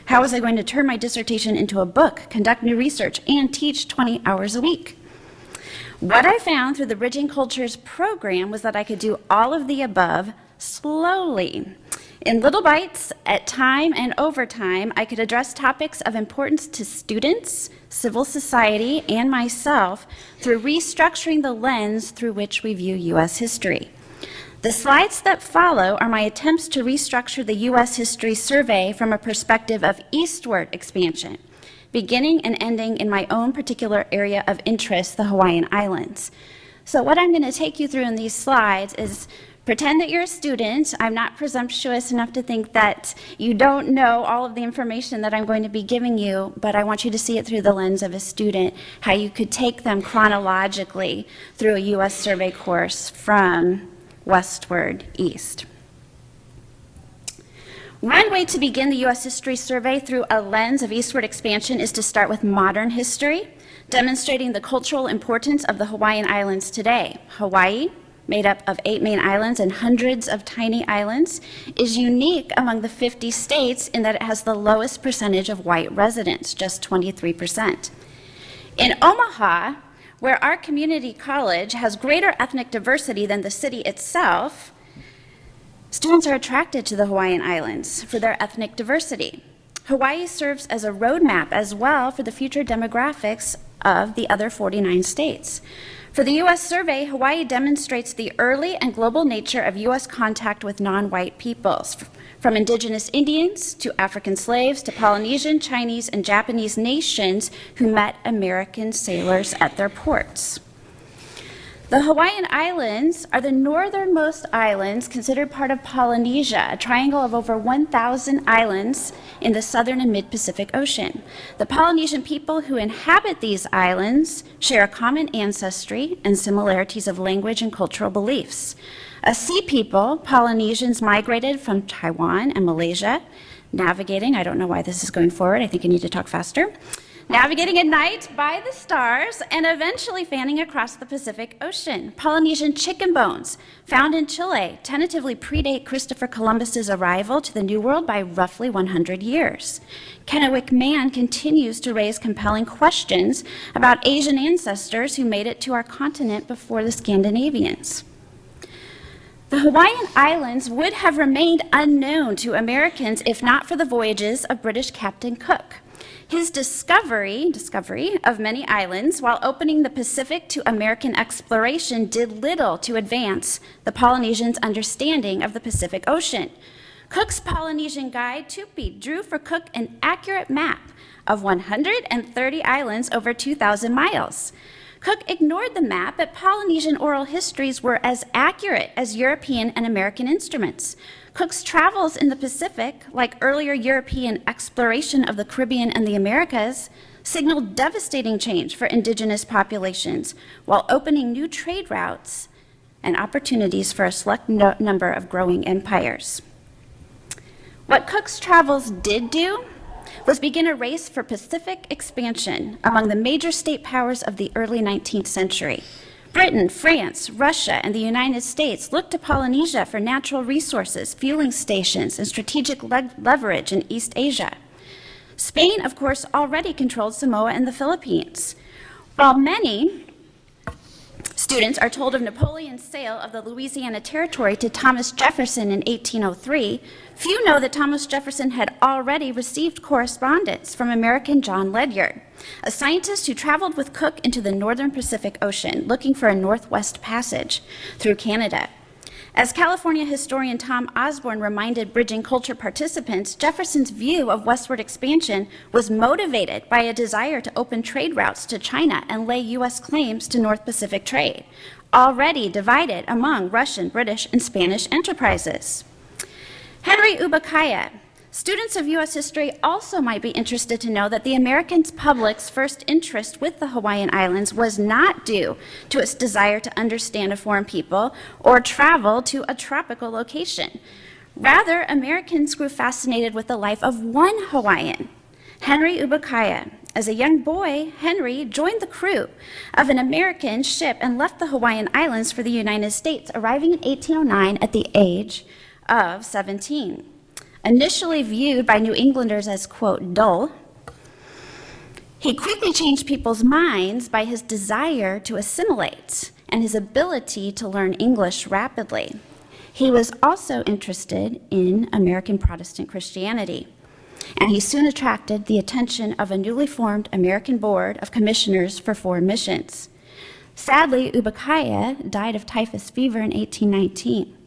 How was I going to turn my dissertation into a book, conduct new research, and teach 20 hours a week? What I found through the Bridging Cultures program was that I could do all of the above slowly. In little bites, at time and over time, I could address topics of importance to students, civil society, and myself through restructuring the lens through which we view U.S. history. The slides that follow are my attempts to restructure the U.S. history survey from a perspective of eastward expansion, beginning and ending in my own particular area of interest, the Hawaiian Islands. So what I'm going to take you through in these slides is pretend that you're a student. I'm not presumptuous enough to think that you don't know all of the information that I'm going to be giving you, but I want you to see it through the lens of a student, how you could take them chronologically through a U.S. survey course from westward east. One way to begin the U.S. history survey through a lens of eastward expansion is to start with modern history, demonstrating the cultural importance of the Hawaiian Islands today. Hawaii, made up of 8 main islands and hundreds of tiny islands, is unique among the 50 states in that it has the lowest percentage of white residents, just 23%. In Omaha, where our community college has greater ethnic diversity than the city itself, students are attracted to the Hawaiian Islands for their ethnic diversity. Hawaii serves as a roadmap as well for the future demographics of the other 49 states. For the U.S. survey, Hawaii demonstrates the early and global nature of U.S. contact with non-white peoples, from indigenous Indians to African slaves to Polynesian, Chinese, and Japanese nations who met American sailors at their ports. The Hawaiian Islands are the northernmost islands considered part of Polynesia, a triangle of over 1,000 islands in the southern and mid-Pacific Ocean. The Polynesian people who inhabit these islands share a common ancestry and similarities of language and cultural beliefs. A sea people, Polynesians migrated from Taiwan and Malaysia, navigating, I don't know why this is going forward, I think I need to talk faster, navigating at night by the stars, and eventually fanning across the Pacific Ocean. Polynesian chicken bones, found in Chile, tentatively predate Christopher Columbus's arrival to the New World by roughly 100 years. Kennewick Man continues to raise compelling questions about Asian ancestors who made it to our continent before the Scandinavians. The Hawaiian Islands would have remained unknown to Americans if not for the voyages of British Captain Cook. His discovery of many islands while opening the Pacific to American exploration did little to advance the Polynesians' understanding of the Pacific Ocean. Cook's Polynesian guide, Tupi, drew for Cook an accurate map of 130 islands over 2,000 miles. Cook ignored the map, but Polynesian oral histories were as accurate as European and American instruments. Cook's travels in the Pacific, like earlier European exploration of the Caribbean and the Americas, signaled devastating change for indigenous populations while opening new trade routes and opportunities for a select number of growing empires. What Cook's travels did do was begin a race for Pacific expansion among the major state powers of the early 19th century. Britain, France, Russia, and the United States looked to Polynesia for natural resources, fueling stations, and strategic leverage in East Asia. Spain, of course, already controlled Samoa and the Philippines. While many students are told of Napoleon's sale of the Louisiana Territory to Thomas Jefferson in 1803, few know that Thomas Jefferson had already received correspondence from American John Ledyard, a scientist who traveled with Cook into the northern Pacific Ocean looking for a northwest passage through Canada. As California historian Tom Osborne reminded Bridging Culture participants, Jefferson's view of westward expansion was motivated by a desire to open trade routes to China and lay U.S. claims to North Pacific trade, already divided among Russian, British, and Spanish enterprises. Henry Ubakaya. Students of U.S. history also might be interested to know that the American public's first interest with the Hawaiian Islands was not due to its desire to understand a foreign people or travel to a tropical location. Rather, Americans grew fascinated with the life of one Hawaiian, Henry Ubakaya. As a young boy, Henry joined the crew of an American ship and left the Hawaiian Islands for the United States, arriving in 1809 at the age of 17. Initially viewed by New Englanders as, quote, dull, he quickly changed people's minds by his desire to assimilate and his ability to learn English rapidly. He was also interested in American Protestant Christianity, and he soon attracted the attention of a newly formed American Board of Commissioners for Foreign Missions. Sadly, Ubakaya died of typhus fever in 1819.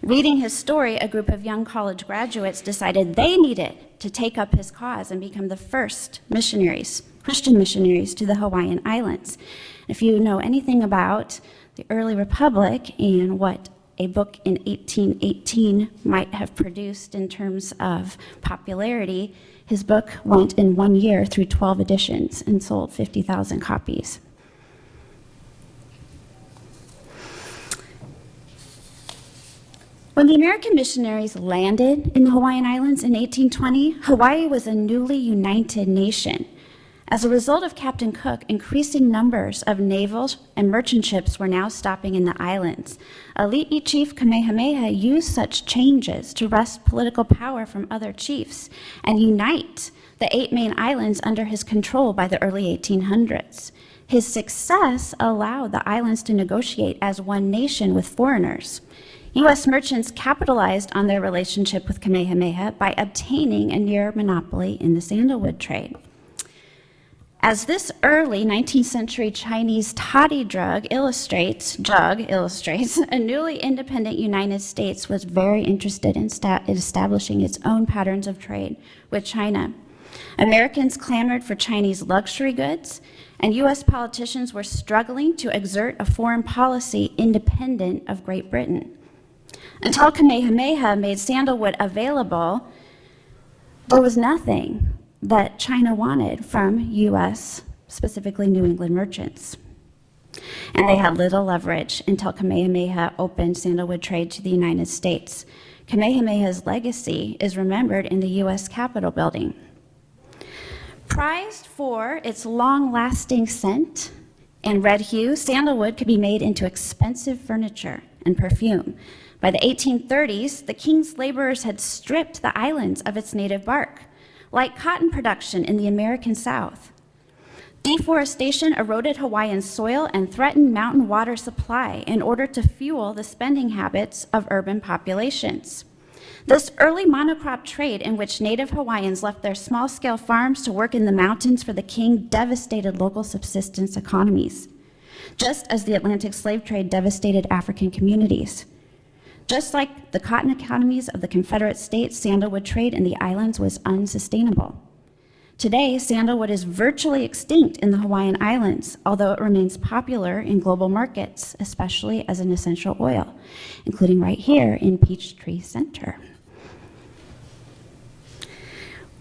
Reading his story, a group of young college graduates decided they needed to take up his cause and become the first missionaries, Christian missionaries to the Hawaiian Islands. If you know anything about the early republic and what a book in 1818 might have produced in terms of popularity, his book went in 1 year through 12 editions and sold 50,000 copies. When the American missionaries landed in the Hawaiian Islands in 1820, Hawaii was a newly united nation. As a result of Captain Cook, increasing numbers of naval and merchant ships were now stopping in the islands. Elite Chief Kamehameha used such changes to wrest political power from other chiefs and unite the 8 main islands under his control by the early 1800s. His success allowed the islands to negotiate as one nation with foreigners. U.S. merchants capitalized on their relationship with Kamehameha by obtaining a near monopoly in the sandalwood trade. As this early 19th century Chinese toddy jug illustrates, a newly independent United States was very interested in establishing its own patterns of trade with China. Americans clamored for Chinese luxury goods, and U.S. politicians were struggling to exert a foreign policy independent of Great Britain. Until Kamehameha made sandalwood available, there was nothing that China wanted from U.S., specifically New England merchants. And they had little leverage until Kamehameha opened sandalwood trade to the United States. Kamehameha's legacy is remembered in the U.S. Capitol building. Prized for its long-lasting scent and red hue, sandalwood could be made into expensive furniture and perfume. By the 1830s, the king's laborers had stripped the islands of its native bark, like cotton production in the American South. Deforestation eroded Hawaiian soil and threatened mountain water supply in order to fuel the spending habits of urban populations. This early monocrop trade, in which native Hawaiians left their small-scale farms to work in the mountains for the king, devastated local subsistence economies, just as the Atlantic slave trade devastated African communities. Just like the cotton economies of the Confederate States, sandalwood trade in the islands was unsustainable. Today, sandalwood is virtually extinct in the Hawaiian Islands, although it remains popular in global markets, especially as an essential oil, including right here in Peachtree Center.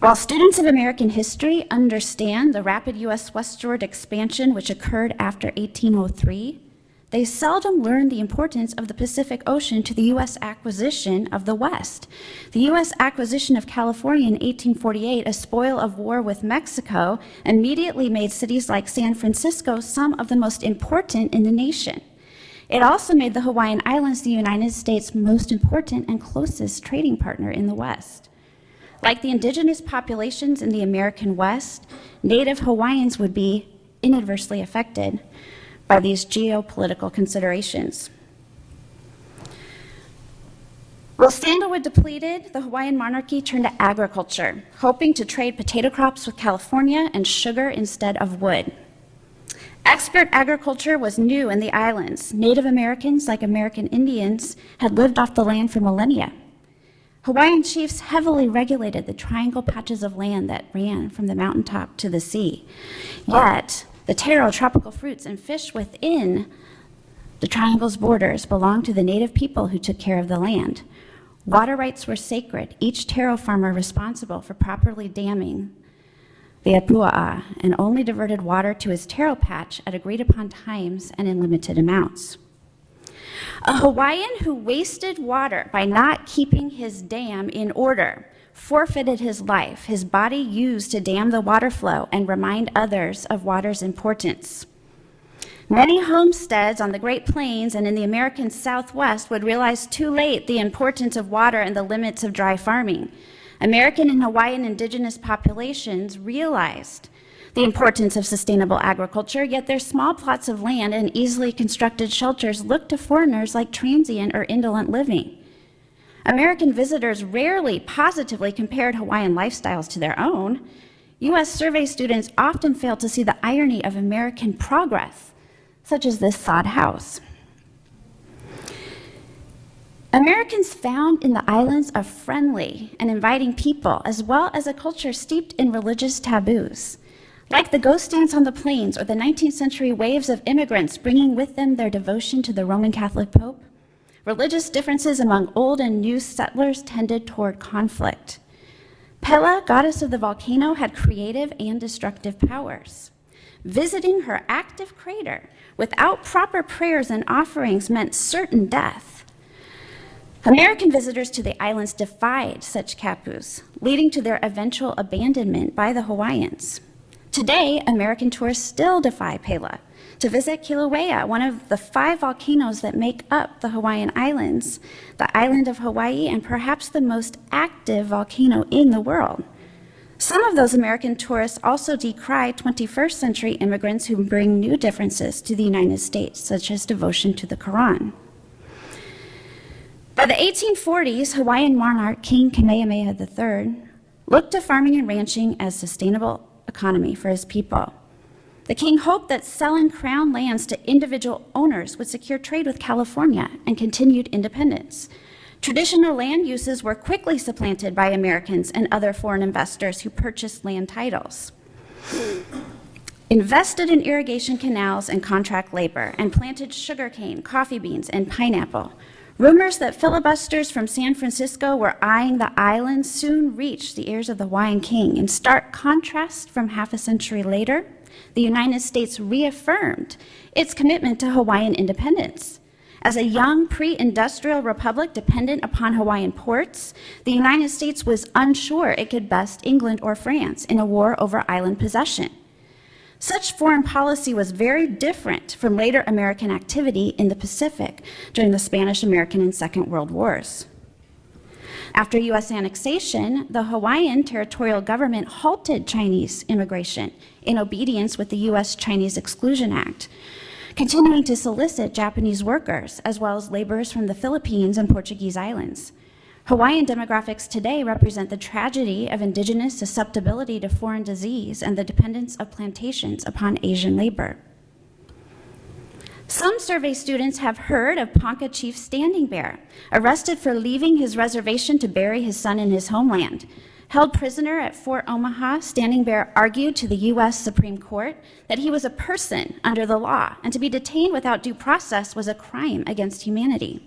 While students of American history understand the rapid U.S. westward expansion which occurred after 1803, They seldom learned the importance of the Pacific Ocean to the U.S. acquisition of the West. The U.S. acquisition of California in 1848, a spoil of war with Mexico, immediately made cities like San Francisco some of the most important in the nation. It also made the Hawaiian Islands the United States' most important and closest trading partner in the West. Like the indigenous populations in the American West, Native Hawaiians would be inadvertently affected by these geopolitical considerations. While sandalwood depleted, the Hawaiian monarchy turned to agriculture, hoping to trade potato crops with California and sugar instead of wood. Expert agriculture was new in the islands. Native Americans, like American Indians, had lived off the land for millennia. Hawaiian chiefs heavily regulated the triangle patches of land that ran from the mountaintop to the sea. Yet, the taro, tropical fruits, and fish within the triangle's borders belonged to the native people who took care of the land. Water rights were sacred, each taro farmer responsible for properly damming the apua'a, and only diverted water to his taro patch at agreed upon times and in limited amounts. A Hawaiian who wasted water by not keeping his dam in order forfeited his life, his body used to dam the water flow and remind others of water's importance. Many homesteads on the Great Plains and in the American Southwest would realize too late the importance of water and the limits of dry farming. American and Hawaiian indigenous populations realized the importance of sustainable agriculture, yet their small plots of land and easily constructed shelters looked to foreigners like transient or indolent living. American visitors rarely positively compared Hawaiian lifestyles to their own. U.S. survey students often failed to see the irony of American progress, such as this sod house. Americans found in the islands a friendly and inviting people, as well as a culture steeped in religious taboos. Like the ghost dance on the plains or the 19th century waves of immigrants bringing with them their devotion to the Roman Catholic Pope, religious differences among old and new settlers tended toward conflict. Pele, goddess of the volcano, had creative and destructive powers. Visiting her active crater without proper prayers and offerings meant certain death. American visitors to the islands defied such kapus, leading to their eventual abandonment by the Hawaiians. Today, American tourists still defy Pele to visit Kilauea, one of the 5 volcanoes that make up the Hawaiian Islands, the island of Hawaii, and perhaps the most active volcano in the world. Some of those American tourists also decry 21st century immigrants who bring new differences to the United States, such as devotion to the Quran. By the 1840s, Hawaiian monarch King Kamehameha III looked to farming and ranching as sustainable economy for his people. The king hoped that selling crown lands to individual owners would secure trade with California and continued independence. Traditional land uses were quickly supplanted by Americans and other foreign investors who purchased land titles, invested in irrigation canals and contract labor, and planted sugarcane, coffee beans, and pineapple. Rumors that filibusters from San Francisco were eyeing the island soon reached the ears of the Hawaiian king. In stark contrast, from half a century later, the United States reaffirmed its commitment to Hawaiian independence. As a young pre-industrial republic dependent upon Hawaiian ports, the United States was unsure it could best England or France in a war over island possession. Such foreign policy was very different from later American activity in the Pacific during the Spanish-American and Second World Wars. After U.S. annexation, the Hawaiian territorial government halted Chinese immigration in obedience with the U.S.-Chinese Exclusion Act, continuing to solicit Japanese workers as well as laborers from the Philippines and Portuguese islands. Hawaiian demographics today represent the tragedy of indigenous susceptibility to foreign disease and the dependence of plantations upon Asian labor. Some survey students have heard of Ponca Chief Standing Bear, arrested for leaving his reservation to bury his son in his homeland. Held prisoner at Fort Omaha, Standing Bear argued to the U.S. Supreme Court that he was a person under the law, and to be detained without due process was a crime against humanity.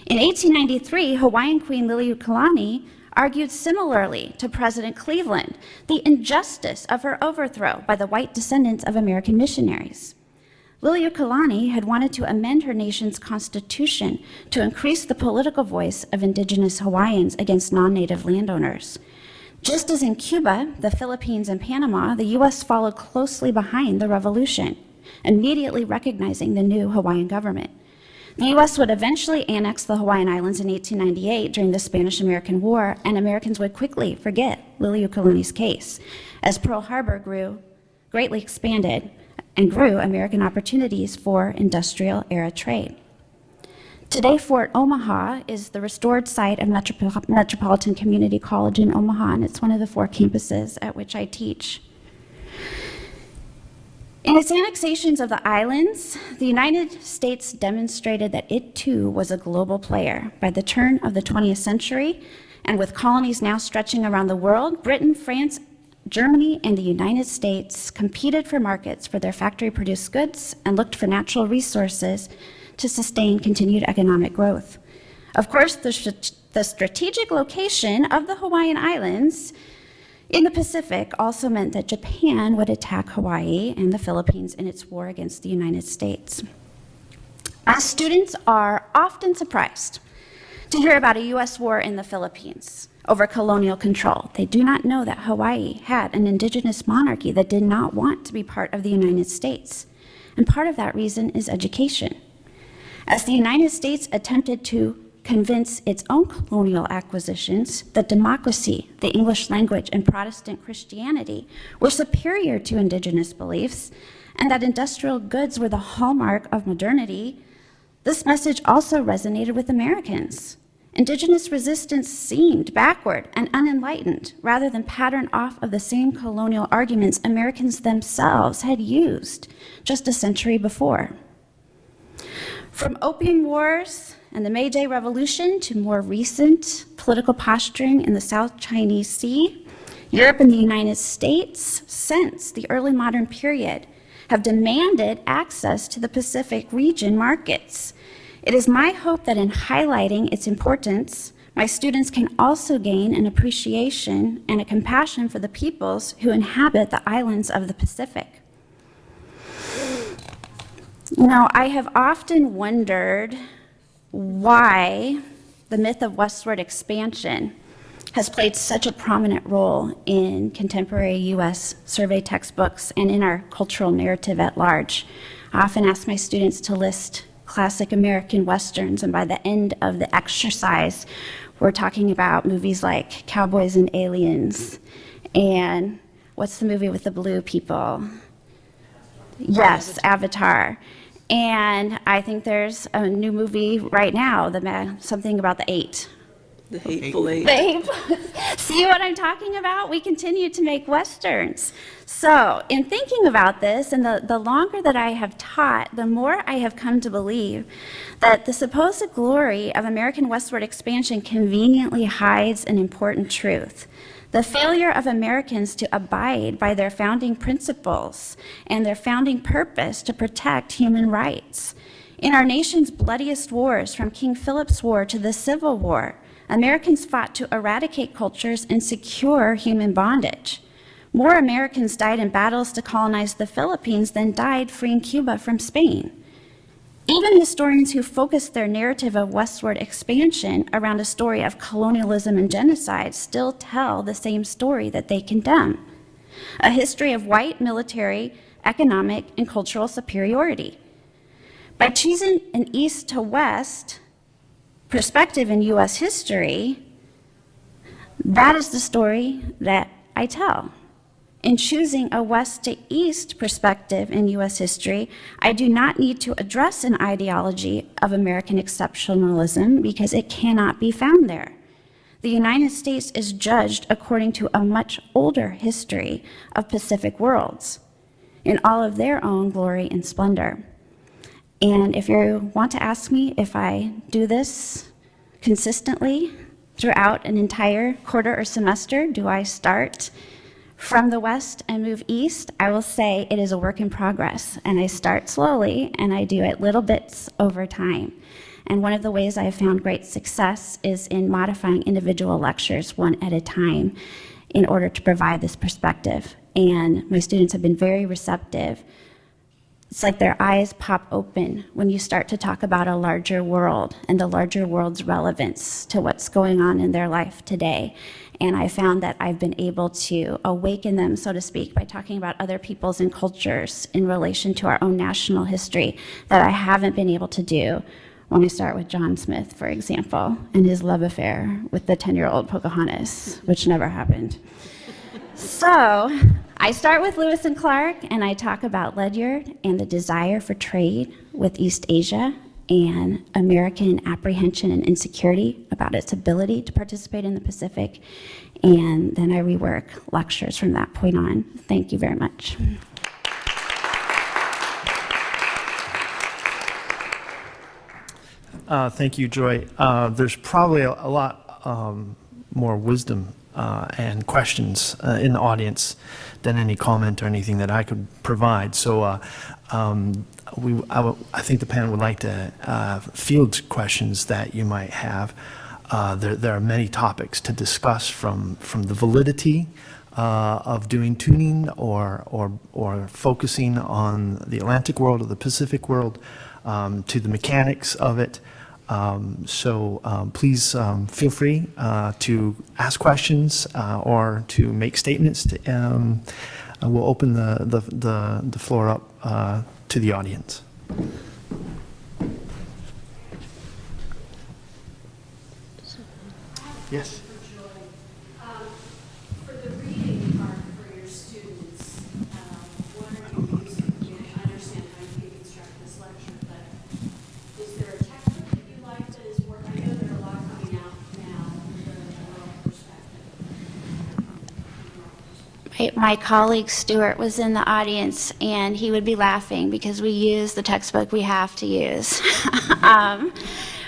In 1893, Hawaiian Queen Liliuokalani argued similarly to President Cleveland the injustice of her overthrow by the white descendants of American missionaries. Liliuokalani had wanted to amend her nation's constitution to increase the political voice of indigenous Hawaiians against non-native landowners. Just as in Cuba, the Philippines, and Panama, the U.S. followed closely behind the revolution, immediately recognizing the new Hawaiian government. The U.S. would eventually annex the Hawaiian Islands in 1898 during the Spanish-American War, and Americans would quickly forget Liliuokalani's case as Pearl Harbor greatly expanded and grew American opportunities for industrial-era trade. Today, Fort Omaha is the restored site of Metropolitan Community College in Omaha, and it's one of the 4 campuses at which I teach. In its annexations of the islands, the United States demonstrated that it too was a global player. By the turn of the 20th century, and with colonies now stretching around the world, Britain, France, Germany, and the United States competed for markets for their factory-produced goods and looked for natural resources to sustain continued economic growth. Of course, the strategic location of the Hawaiian Islands in the Pacific also meant that Japan would attack Hawaii and the Philippines in its war against the United States. Our students are often surprised to hear about a U.S. war in the Philippines over colonial control. They do not know that Hawaii had an indigenous monarchy that did not want to be part of the United States. And part of that reason is education. As the United States attempted to convince its own colonial acquisitions that democracy, the English language, and Protestant Christianity were superior to indigenous beliefs, and that industrial goods were the hallmark of modernity, this message also resonated with Americans. Indigenous resistance seemed backward and unenlightened, rather than pattern off of the same colonial arguments Americans themselves had used just a century before. From opium wars and the May Day Revolution to more recent political posturing in the South China Sea, Europe and the United States, since the early modern period, have demanded access to the Pacific region markets. It is my hope that in highlighting its importance, my students can also gain an appreciation and a compassion for the peoples who inhabit the islands of the Pacific. You know, I have often wondered why the myth of westward expansion has played such a prominent role in contemporary U.S. survey textbooks and in our cultural narrative at large. I often ask my students to list classic American Westerns, and by the end of the exercise, we're talking about movies like Cowboys and Aliens, and what's the movie with the blue people? Yes, Avatar. And I think there's a new movie right now, something about the 8. The Hateful Eight. See what I'm talking about? We continue to make Westerns. So in thinking about this, and the longer that I have taught, the more I have come to believe that the supposed glory of American westward expansion conveniently hides an important truth. The failure of Americans to abide by their founding principles and their founding purpose to protect human rights. In our nation's bloodiest wars, from King Philip's War to the Civil War, Americans fought to eradicate cultures and secure human bondage. More Americans died in battles to colonize the Philippines than died freeing Cuba from Spain. Even historians who focus their narrative of westward expansion around a story of colonialism and genocide still tell the same story that they condemn: a history of white military, economic, and cultural superiority. By choosing an east to west perspective in U.S. history, that is the story that I tell. In choosing a west to east perspective in U.S. history, I do not need to address an ideology of American exceptionalism because it cannot be found there. The United States is judged according to a much older history of Pacific worlds in all of their own glory and splendor. And if you want to ask me if I do this consistently throughout an entire quarter or semester, do I start from the west and move east? I will say it is a work in progress, and I start slowly and I do it little bits over time. And one of the ways I have found great success is in modifying individual lectures one at a time in order to provide this perspective. And my students have been very receptive it's like their eyes pop open when you start to talk about a larger world and the larger world's relevance to what's going on in their life today. And I found that I've been able to awaken them, so to speak, by talking about other peoples and cultures in relation to our own national history that I haven't been able to do when we start with John Smith, for example, and his love affair with the 10-year-old Pocahontas, which never happened. So I start with Lewis and Clark, and I talk about Ledyard and the desire for trade with East Asia and American apprehension and insecurity about its ability to participate in the Pacific. And then I rework lectures from that point on. Thank you very much. Thank you, Joy. There's probably a lot more wisdom and questions in the audience than any comment or anything that I could provide. So I think the panel would like to field questions that you might have. There are many topics to discuss, from the validity of doing tuning or focusing on the Atlantic world or the Pacific world, to the mechanics of it. Please feel free to ask questions or to make statements. We'll open the floor up to the audience. Yes. For the reading part for your students, what are you using? I understand how you construct this lecture, but is there a textbook that you like that is working? I know there are a lot coming out now from the world perspective. My colleague Stuart was in the audience, and he would be laughing because we use the textbook we have to use,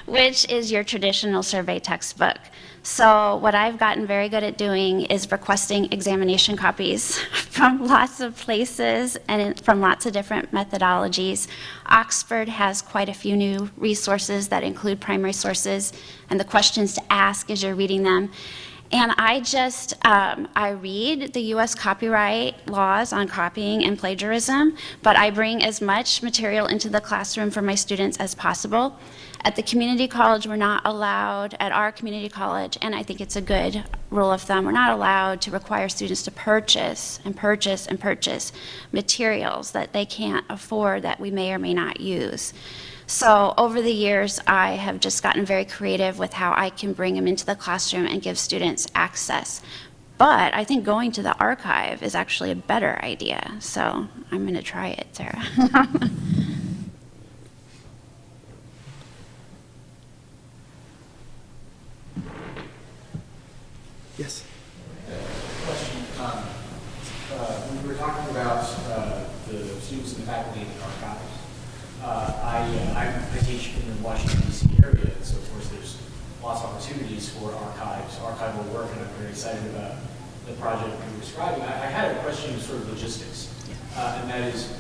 which is your traditional survey textbook. So what I've gotten very good at doing is requesting examination copies from lots of places and from lots of different methodologies. Oxford has quite a few new resources that include primary sources and the questions to ask as you're reading them. And I read the US copyright laws on copying and plagiarism, but I bring as much material into the classroom for my students as possible. At the community college, we're not allowed, at our community college, and I think it's a good rule of thumb, we're not allowed to require students to purchase and purchase and purchase materials that they can't afford that we may or may not use. So over the years, I have just gotten very creative with how I can bring them into the classroom and give students access. But I think going to the archive is actually a better idea. So I'm going to try it, Sarah. Yes. Question. When we were talking about the students and the faculty in the archives, I teach in the Washington, D.C. area, and so of course there's lots of opportunities for archival work, and I'm very excited about the project you were describing. I had a question of sort of logistics, and that is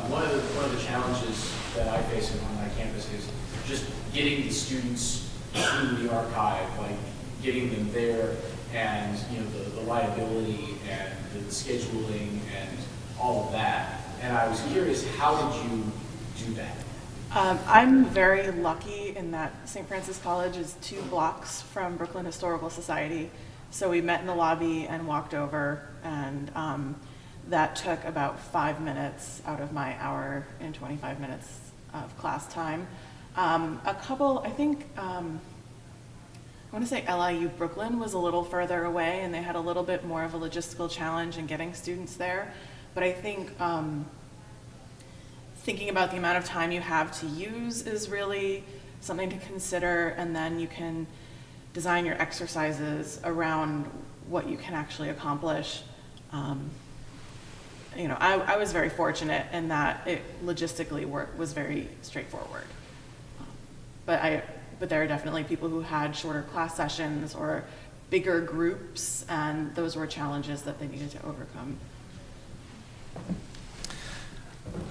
one of the challenges that I face on my campus is just getting the students through the archive, like getting them there, and the liability and the scheduling and all of that. And I was curious, how did you do that? I'm very lucky in that St. Francis College is 2 blocks from Brooklyn Historical Society. So we met in the lobby and walked over, and that took about 5 minutes out of my hour and 25 minutes of class time. I think, I want to say LIU Brooklyn was a little further away, and they had a little bit more of a logistical challenge in getting students there. But I think thinking about the amount of time you have to use is really something to consider, and then you can design your exercises around what you can actually accomplish. I was very fortunate in that it logistically was very straightforward. But there are definitely people who had shorter class sessions or bigger groups, and those were challenges that they needed to overcome.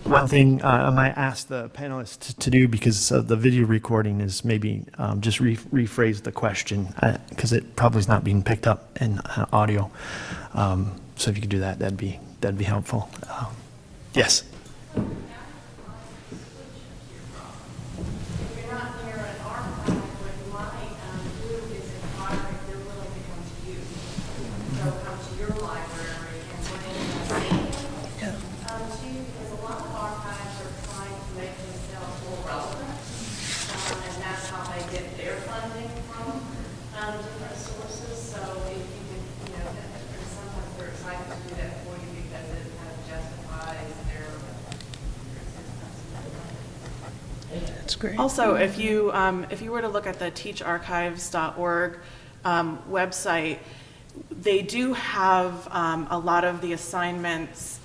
One thing I might ask the panelists to do, because the video recording, is maybe just rephrase the question, because it probably is not being picked up in audio. So if you could do that, that'd be helpful. Yes. I That's great. Also, if you were to look at the teacharchives.org website, they do have a lot of the assignments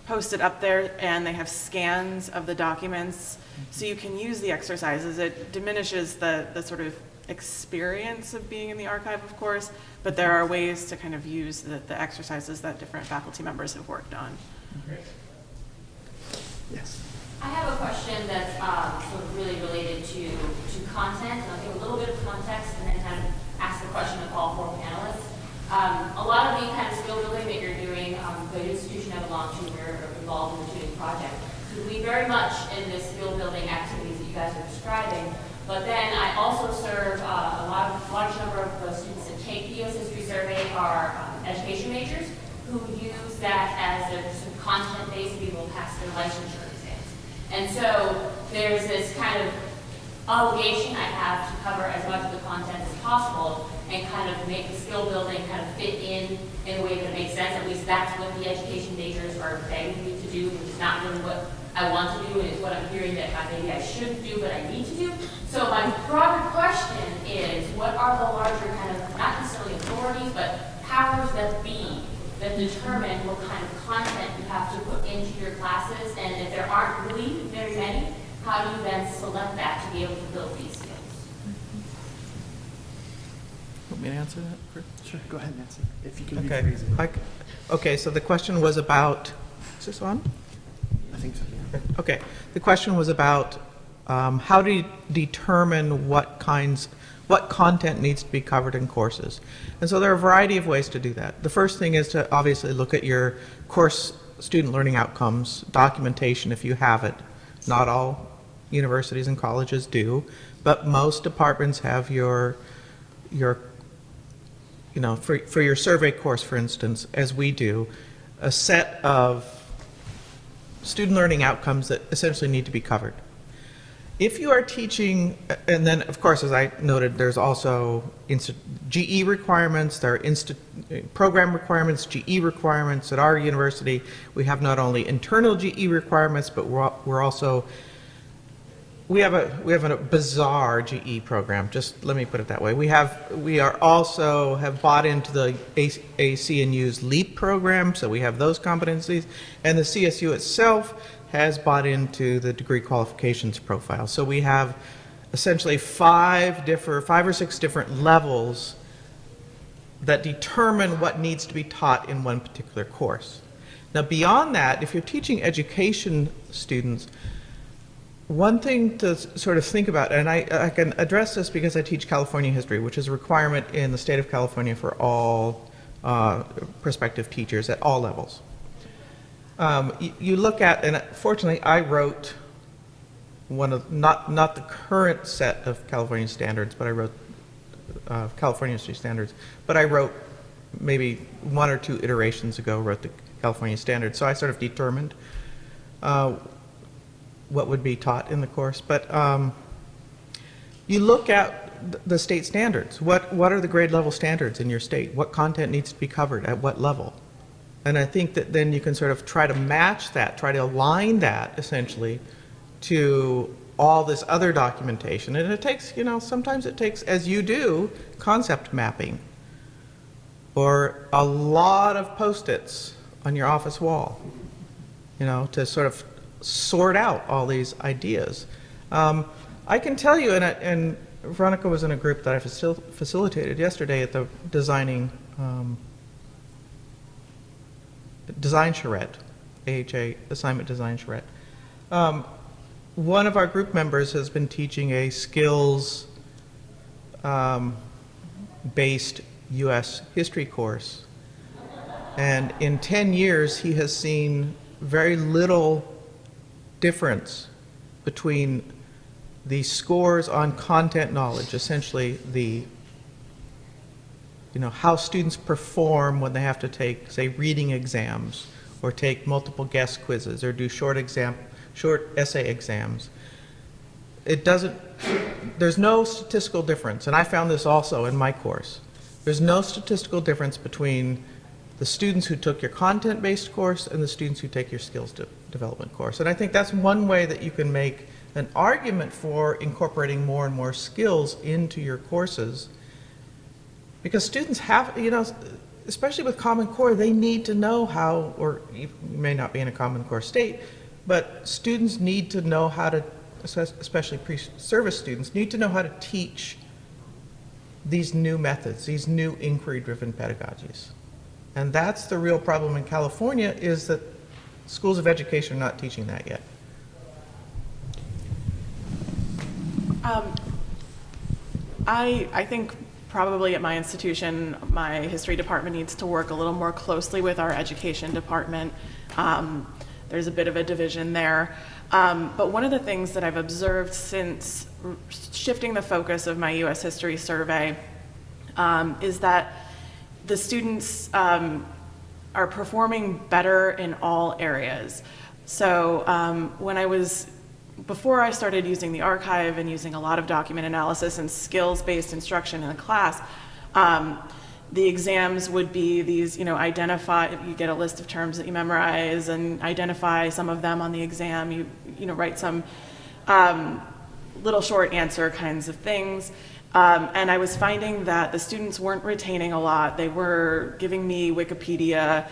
posted up there, and they have scans of the documents, so you can use the exercises. It diminishes the sort of experience of being in the archive, of course, but there are ways to kind of use the exercises that different faculty members have worked on. Yes. I have a question that's sort of really related to content, and I'll give a little bit of context and then kind of ask the question of all four panelists. A lot of the kind of skill building that you're doing, the institution I belong to, we're involved in the tuning project. So we very much in the skill building activities that you guys are describing, but then I also serve a large number of the students that take the U.S. History Survey are education majors who use that as a sort of content-based to be able to pass their licensure exams. And so there's this kind of obligation I have to cover as much of the content as possible and kind of make the skill building kind of fit in a way that makes sense. At least that's what the education majors are begging me to do, which is not really what I want to do, and it's what I'm hearing that maybe I shouldn't do, but I need to do. So my broader question is, what are the larger kind of, not necessarily authorities, but powers that be that determine what kind of content you have to put into your classes? And if there aren't really very many, how do you then select that to be able to build these skills? Want me to answer that, Chris? Sure, go ahead, Nancy, if you can Okay. rephrase it. Okay, so the question was about, is this on? I think so, yeah. Okay, the question was about how do you determine what content needs to be covered in courses? And so there are a variety of ways to do that. The first thing is to obviously look at your course student learning outcomes, documentation if you have it. Not all universities and colleges do, but most departments have your you know, for your survey course, for instance, as we do, a set of student learning outcomes that essentially need to be covered. If you are teaching, and then of course, as I noted, there's also GE requirements, there are program requirements, GE requirements. At our university, we have not only internal GE requirements, but we're also, we have a bizarre GE program, just let me put it that way. We are also have bought into the ACNU's LEAP program, so we have those competencies, and the CSU itself has bought into the degree qualifications profile. So we have essentially five or six different levels that determine what needs to be taught in one particular course. Now beyond that, if you're teaching education students, one thing to sort of think about, and I can address this because I teach California history, which is a requirement in the state of California for all prospective teachers at all levels. You look at, and fortunately I wrote one of, not the current set of California standards, but I wrote California history standards, but I wrote maybe one or two iterations ago, wrote the California standards. So I sort of determined what would be taught in the course. But you look at the state standards. What are the grade level standards in your state? What content needs to be covered at what level? And I think that then you can sort of try to match that, try to align that essentially to all this other documentation. And it takes, you know, sometimes it takes, as you do, concept mapping or a lot of Post-its on your office wall, you know, to sort of sort out all these ideas. I can tell you, and Veronica was in a group that I facilitated yesterday at the design charrette, AHA assignment design charrette. One of our group members has been teaching a skills based U.S. history course, and in 10 years he has seen very little difference between the scores on content knowledge, essentially the, you know, how students perform when they have to take, say, reading exams or take multiple guest quizzes or do short essay exams. It doesn't, there's no statistical difference, and I found this also in my course. There's no statistical difference between the students who took your content-based course and the students who take your skills development course. And I think that's one way that you can make an argument for incorporating more and more skills into your courses, because students have, you know, especially with Common Core, they need to know how, or you may not be in a Common Core state, but students need to know how to, especially pre-service students, need to know how to teach these new methods, these new inquiry-driven pedagogies. And that's the real problem in California, is that schools of education are not teaching that yet. I think probably at my institution, my history department needs to work a little more closely with our education department. There's a bit of a division there. But one of the things that I've observed since shifting the focus of my U.S. history survey is that the students are performing better in all areas. So before I started using the archive and using a lot of document analysis and skills-based instruction in the class, the exams would be these, you get a list of terms that you memorize and identify some of them on the exam. You write some little short answer kinds of things. And I was finding that the students weren't retaining a lot. They were giving me Wikipedia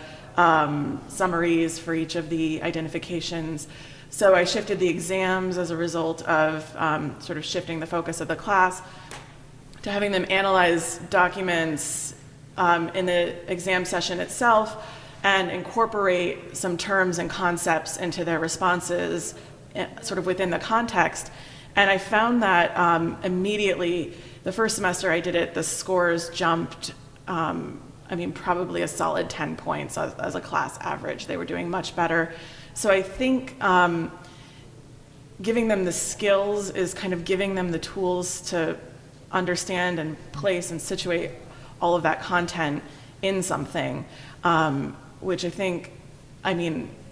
summaries for each of the identifications. So I shifted the exams as a result of sort of shifting the focus of the class to having them analyze documents in the exam session itself and incorporate some terms and concepts into their responses sort of within the context. And I found that immediately, the first semester I did it, the scores jumped, probably a solid 10 points as a class average. They were doing much better. So I think giving them the skills is kind of giving them the tools to understand and place and situate all of that content in something, which I think,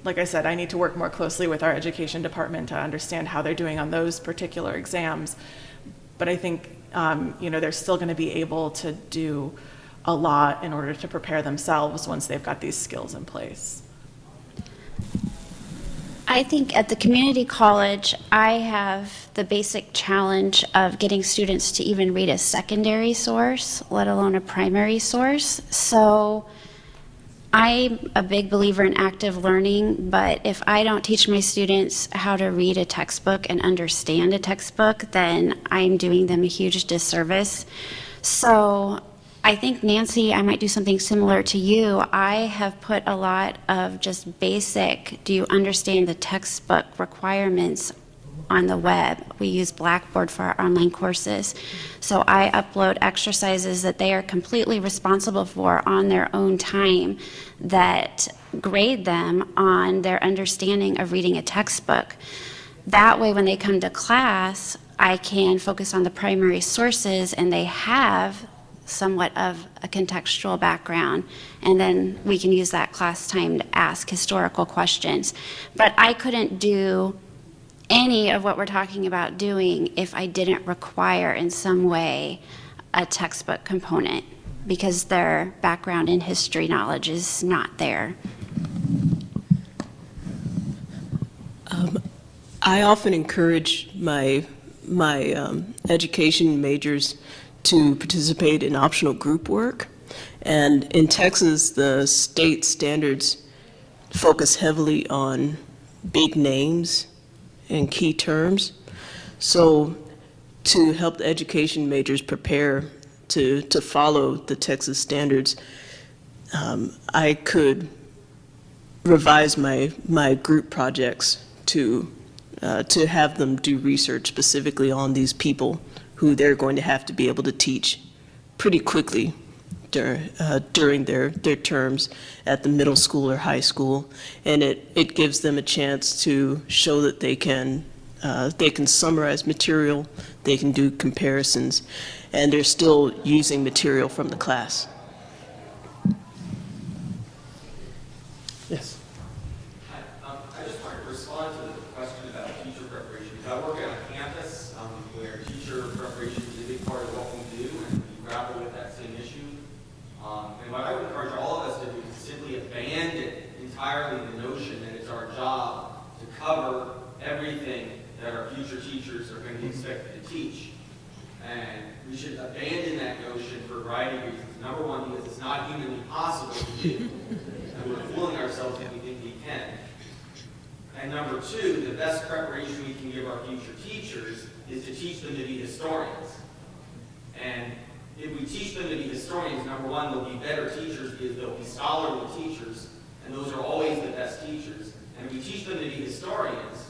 like I said, I need to work more closely with our education department to understand how they're doing on those particular exams. But I think, they're still going to be able to do a lot in order to prepare themselves once they've got these skills in place. I think at the community college, I have the basic challenge of getting students to even read a secondary source, let alone a primary source. So I'm a big believer in active learning, but if I don't teach my students how to read a textbook and understand a textbook, then I'm doing them a huge disservice. So I think, Nancy, I might do something similar to you. I have put a lot of just basic, do you understand the textbook requirements on the web. We use Blackboard for our online courses. So I upload exercises that they are completely responsible for on their own time that grade them on their understanding of reading a textbook. That way, when they come to class, I can focus on the primary sources and they have somewhat of a contextual background, and then we can use that class time to ask historical questions. But I couldn't do any of what we're talking about doing if I didn't require in some way a textbook component, because their background in history knowledge is not there. I often encourage my education majors to participate in optional group work. And in Texas, the state standards focus heavily on big names and key terms. So to help the education majors prepare to follow the Texas standards, I could revise my group projects to have them do research specifically on these people who they're going to have to be able to teach pretty quickly during their terms at the middle school or high school. And it gives them a chance to show that they can summarize material, they can do comparisons, and they're still using material from the class. Yes. I just want to respond to the question about teacher preparation. I work at a campus where teacher preparation is a big part of what we do, and we grapple with that same issue. And what I would encourage all of us to do is simply abandon entirely the notion that it's our job to cover everything that our future teachers are going to be expected to teach. And we should abandon that notion for a variety of reasons. Number one, because it's not humanly possible to do, and we're fooling ourselves if we think we can. And number two, the best preparation we can give our future teachers is to teach them to be historians. And if we teach them to be historians, number one, they'll be better teachers because they'll be scholarly teachers, and those are always the best teachers. And if we teach them to be historians,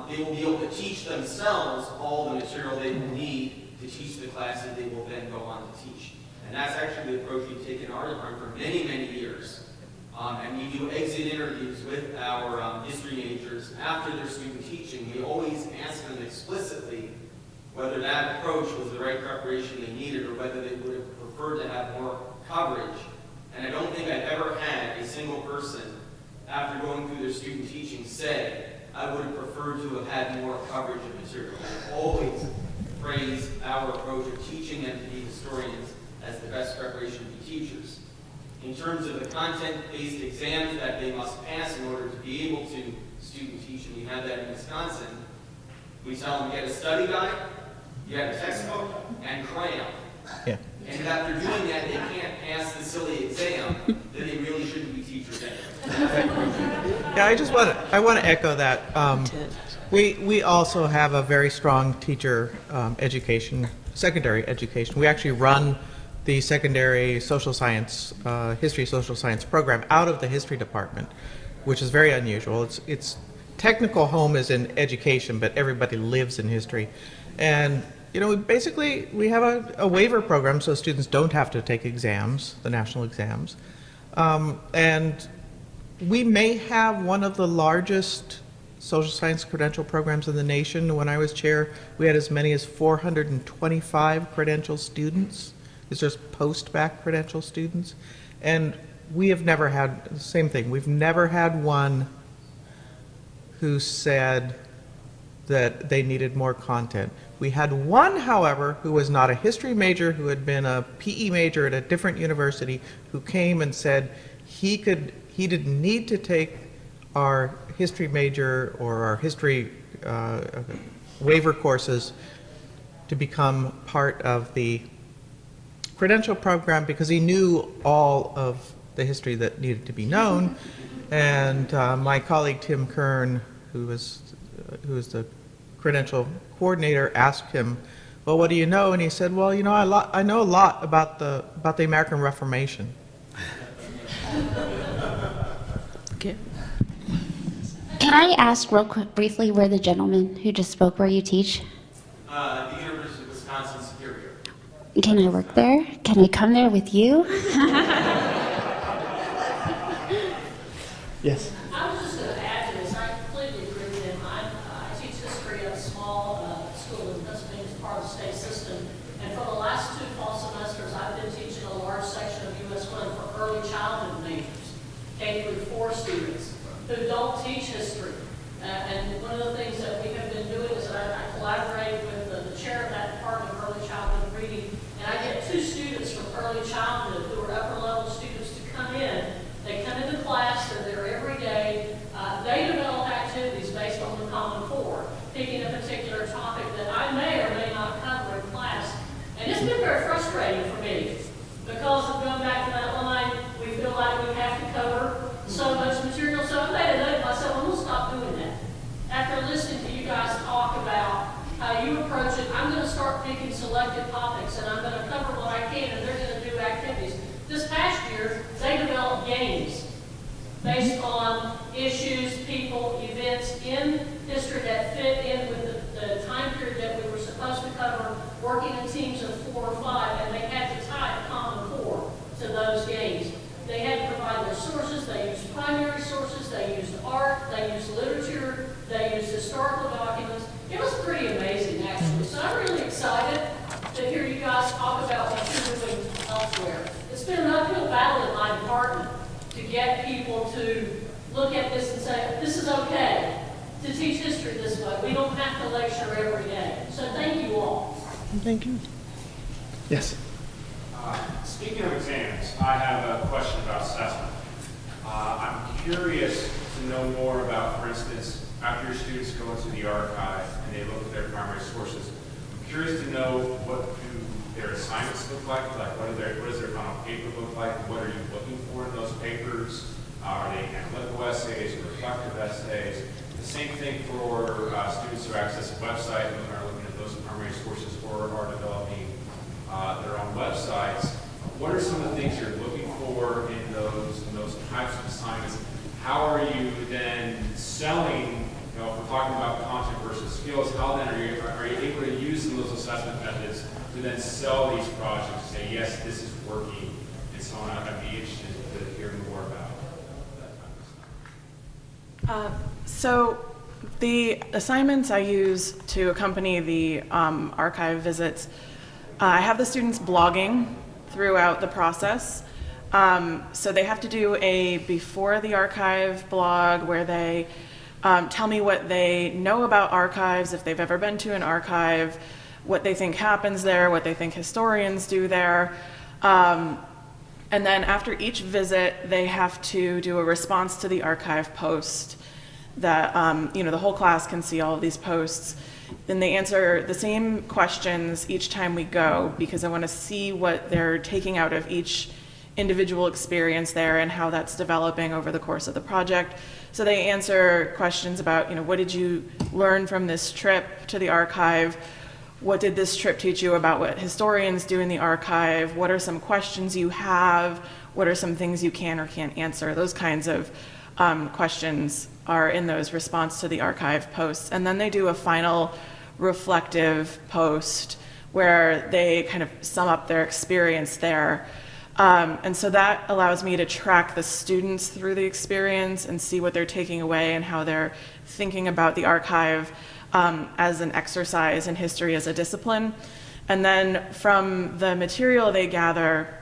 they will be able to teach themselves all the material they will need to teach the classes they will then go on to teach. And that's actually the approach we've taken in our department for many, many years. And we do exit interviews with our history majors after their student teaching. We always ask them explicitly whether that approach was the right preparation they needed or whether they would have preferred to have more coverage. And I don't think I've ever had a single person, after going through their student teaching, say, I would have preferred to have had more coverage of material. I always praise our approach of teaching them to be historians as the best preparation to be teachers. In terms of the content-based exams that they must pass in order to be able to student teach, and we have that in Wisconsin, we tell them get a study guide, you have a textbook, and crayon. Yeah. And if after doing that they can't pass the silly exam, then they really shouldn't be teachers anyway. Yeah, I want to echo that. We also have a very strong teacher education, secondary education. We actually run the secondary social science, history social science program out of the history department, which is very unusual. It's technical home is in education, but everybody lives in history. And you know, we have a waiver program so students don't have to take exams, the national exams. And we may have one of the largest social science credential programs in the nation. When I was chair, we had as many as 425 credential students. It's just post-bac credential students. And we have never had the same thing. We've never had one who said that they needed more content. We had one, however, who was not a history major, who had been a PE major at a different university, who came and said he didn't need to take our history major or our history waiver courses to become part of the credential program because he knew all of the history that needed to be known. And my colleague Tim Kern, who was the credential coordinator, asked him, well, what do you know? And he said, well, you know, I know a lot about the American Reformation. Okay. Can I ask real quick, briefly, where the gentleman who just spoke, where you teach? The University of Wisconsin Superior. Can I work there? Can I come there with you? Yes. I was just going to add to this. I completely agree with him. I teach history at a small school in Pennsylvania as part of the state system. And for the last 2 fall semesters, I've been teaching a large section of US 1 for early childhood majors, K through 4 students who don't teach history. And one of the things that we have been doing is that I collaborate with the chair of that department of early childhood reading, and I get 2 students from early childhood who are upper level students to come in. They come into class, they're there every day. They develop activities based on the Common Core, picking a particular topic that I may or may not cover in class. And it's been very frustrating for me because of going back to that line, we feel like we have to cover so much material. So I made a note of myself, I'm going to stop doing that. After listening to you guys talk about how you approach it, I'm going to start picking selected topics and I'm going to cover what I can and they're going to do activities. This past year, they developed games based on issues, people, events in history that fit in with the time period that we were supposed to cover, working in teams of 4 or 5, and they had to tie a common core to those games. They had to provide their sources. They used primary sources. They used art. They used literature. They used historical documents. It was pretty amazing, actually. So I'm really excited to hear you guys talk about what you're doing elsewhere. It's been an uphill battle in my department to get people to look at this and say, this is okay to teach history this way. We don't have to lecture every day. So thank you all. Thank you. Yes. Speaking of exams, I have a question about assessment. I'm curious to know more about, for instance, after your students go into the archive and they look at their primary sources, I'm curious to know what do their assignments look like what does their final paper look like? What are you looking for in those papers? Are they analytical essays or reflective essays? The same thing for students who access a website and are looking at those primary sources or are developing their own websites. What are some of the things you're looking for in those types of assignments? How are you then selling, if we're talking about content versus skills, how then are you able to use some of those assessment methods to then sell these projects, say, yes, this is working, and so on? I'd be interested to hear more about that kind of stuff. So the assignments I use to accompany the archive visits, I have the students blogging throughout the process. So they have to do a before the archive blog where they tell me what they know about archives, if they've ever been to an archive, what they think happens there, what they think historians do there. And then after each visit, they have to do a response to the archive post that, the whole class can see all of these posts. Then they answer the same questions each time we go because I want to see what they're taking out of each individual experience there and how that's developing over the course of the project. So they answer questions about, what did you learn from this trip to the archive? What did this trip teach you about what historians do in the archive? What are some questions you have? What are some things you can or can't answer? Those kinds of questions are in those response to the archive posts. And then they do a final reflective post where they kind of sum up their experience there. And so that allows me to track the students through the experience and see what they're taking away and how they're thinking about the archive as an exercise in history as a discipline. And then from the material they gather,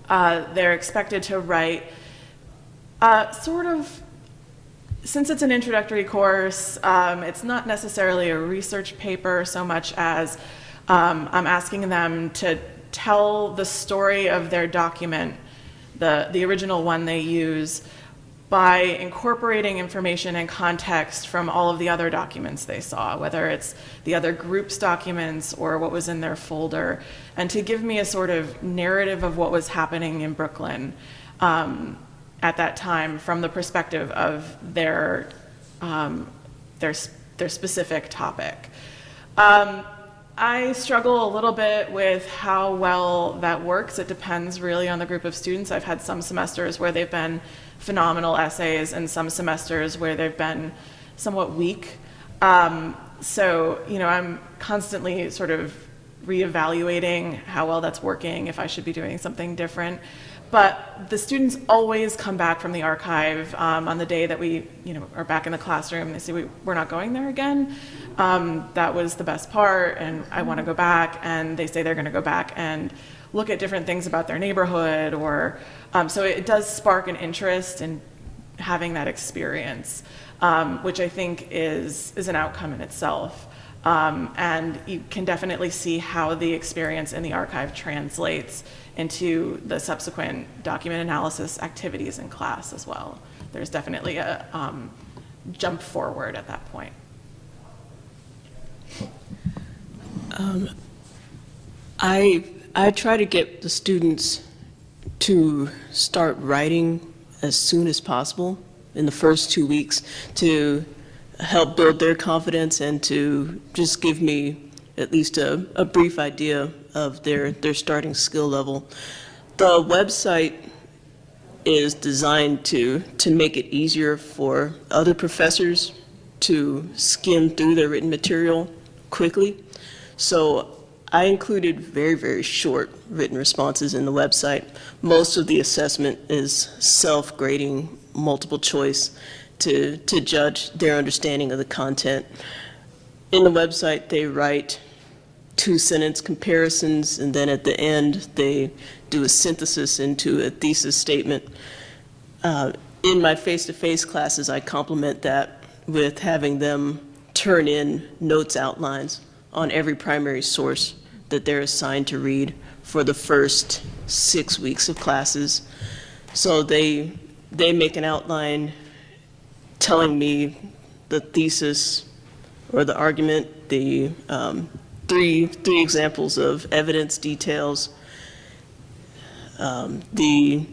they're expected to write since it's an introductory course, it's not necessarily a research paper so much as I'm asking them to tell the story of their document, the original one they use, by incorporating information and context from all of the other documents they saw, whether it's the other group's documents or what was in their folder, and to give me a sort of narrative of what was happening in Brooklyn at that time from the perspective of their specific topic. I struggle a little bit with how well that works. It depends really on the group of students. I've had some semesters where they've been phenomenal essays and some semesters where they've been somewhat weak. So, I'm constantly sort of reevaluating how well that's working, if I should be doing something different. But the students always come back from the archive on the day that we, are back in the classroom. They say, we're not going there again. That was the best part, and I want to go back. And they say they're going to go back and look at different things about their neighborhood, or so it does spark an interest in having that experience, which I think is an outcome in itself. And you can definitely see how the experience in the archive translates into the subsequent document analysis activities in class as well. There's definitely a jump forward at that point. I try to get the students to start writing as soon as possible in the first 2 weeks to help build their confidence and to just give me at least a brief idea of their starting skill level. The website is designed to make it easier for other professors to skim through their written material quickly. So I included very, very short written responses in the website. Most of the assessment is self-grading, multiple choice to judge their understanding of the content. In the website, they write 2-sentence comparisons, and then at the end, they do a synthesis into a thesis statement. In my face-to-face classes, I complement that with having them turn in notes outlines on every primary source that they're assigned to read for the first 6 weeks of classes. So they make an outline telling me the thesis or the argument, the three examples of evidence details, the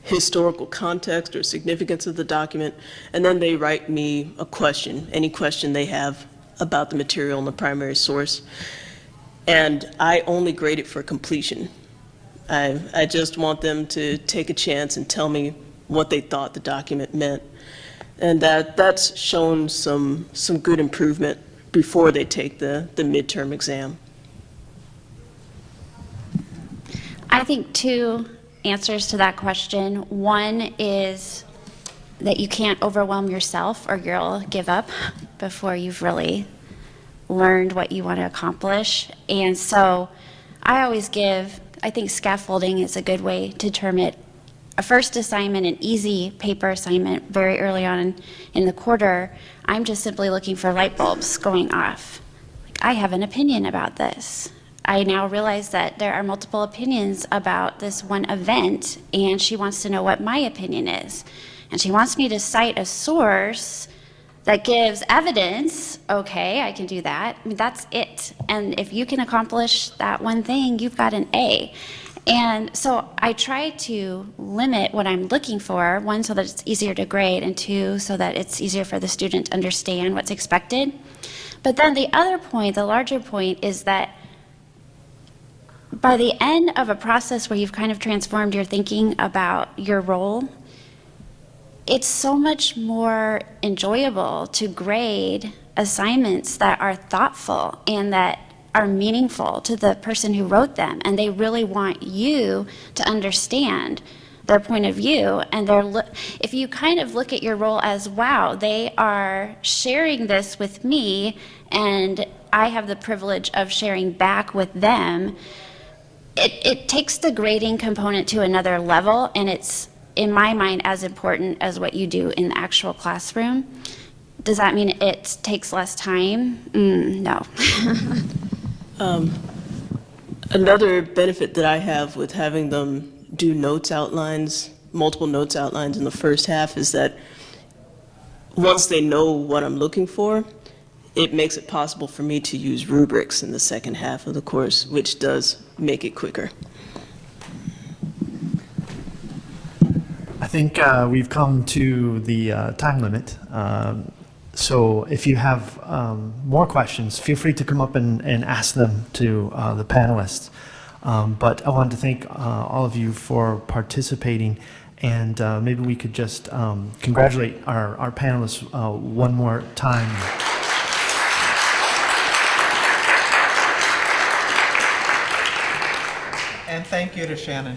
historical context or significance of the document, and then they write me a question, any question they have about the material in the primary source. And I only grade it for completion. I just want them to take a chance and tell me what they thought the document meant. And that's shown some good improvement before they take the midterm exam. I think two answers to that question. One is that you can't overwhelm yourself or you'll give up before you've really learned what you want to accomplish. And so I think scaffolding is a good way to term it. A first assignment, an easy paper assignment very early on in the quarter, I'm just simply looking for light bulbs going off. Like, I have an opinion about this. I now realize that there are multiple opinions about this one event, and she wants to know what my opinion is. And she wants me to cite a source that gives evidence. Okay, I can do that. I mean, that's it. And if you can accomplish that one thing, you've got an A. And so I try to limit what I'm looking for, one, so that it's easier to grade, and two, so that it's easier for the student to understand what's expected. But then the other point, the larger point, is that by the end of a process where you've kind of transformed your thinking about your role, it's so much more enjoyable to grade assignments that are thoughtful and that are meaningful to the person who wrote them, and they really want you to understand their point of view. And if you kind of look at your role as, wow, they are sharing this with me, and I have the privilege of sharing back with them, it takes the grading component to another level, and it's, in my mind, as important as what you do in the actual classroom. Does that mean it takes less time? No. Another benefit that I have with having them do notes outlines, multiple notes outlines in the first half, is that once they know what I'm looking for, it makes it possible for me to use rubrics in the second half of the course, which does make it quicker. I think we've come to the time limit. So if you have more questions, feel free to come up and ask them to the panelists. But I wanted to thank all of you for participating, and maybe we could just congratulate our panelists one more time. And thank you to Shannon.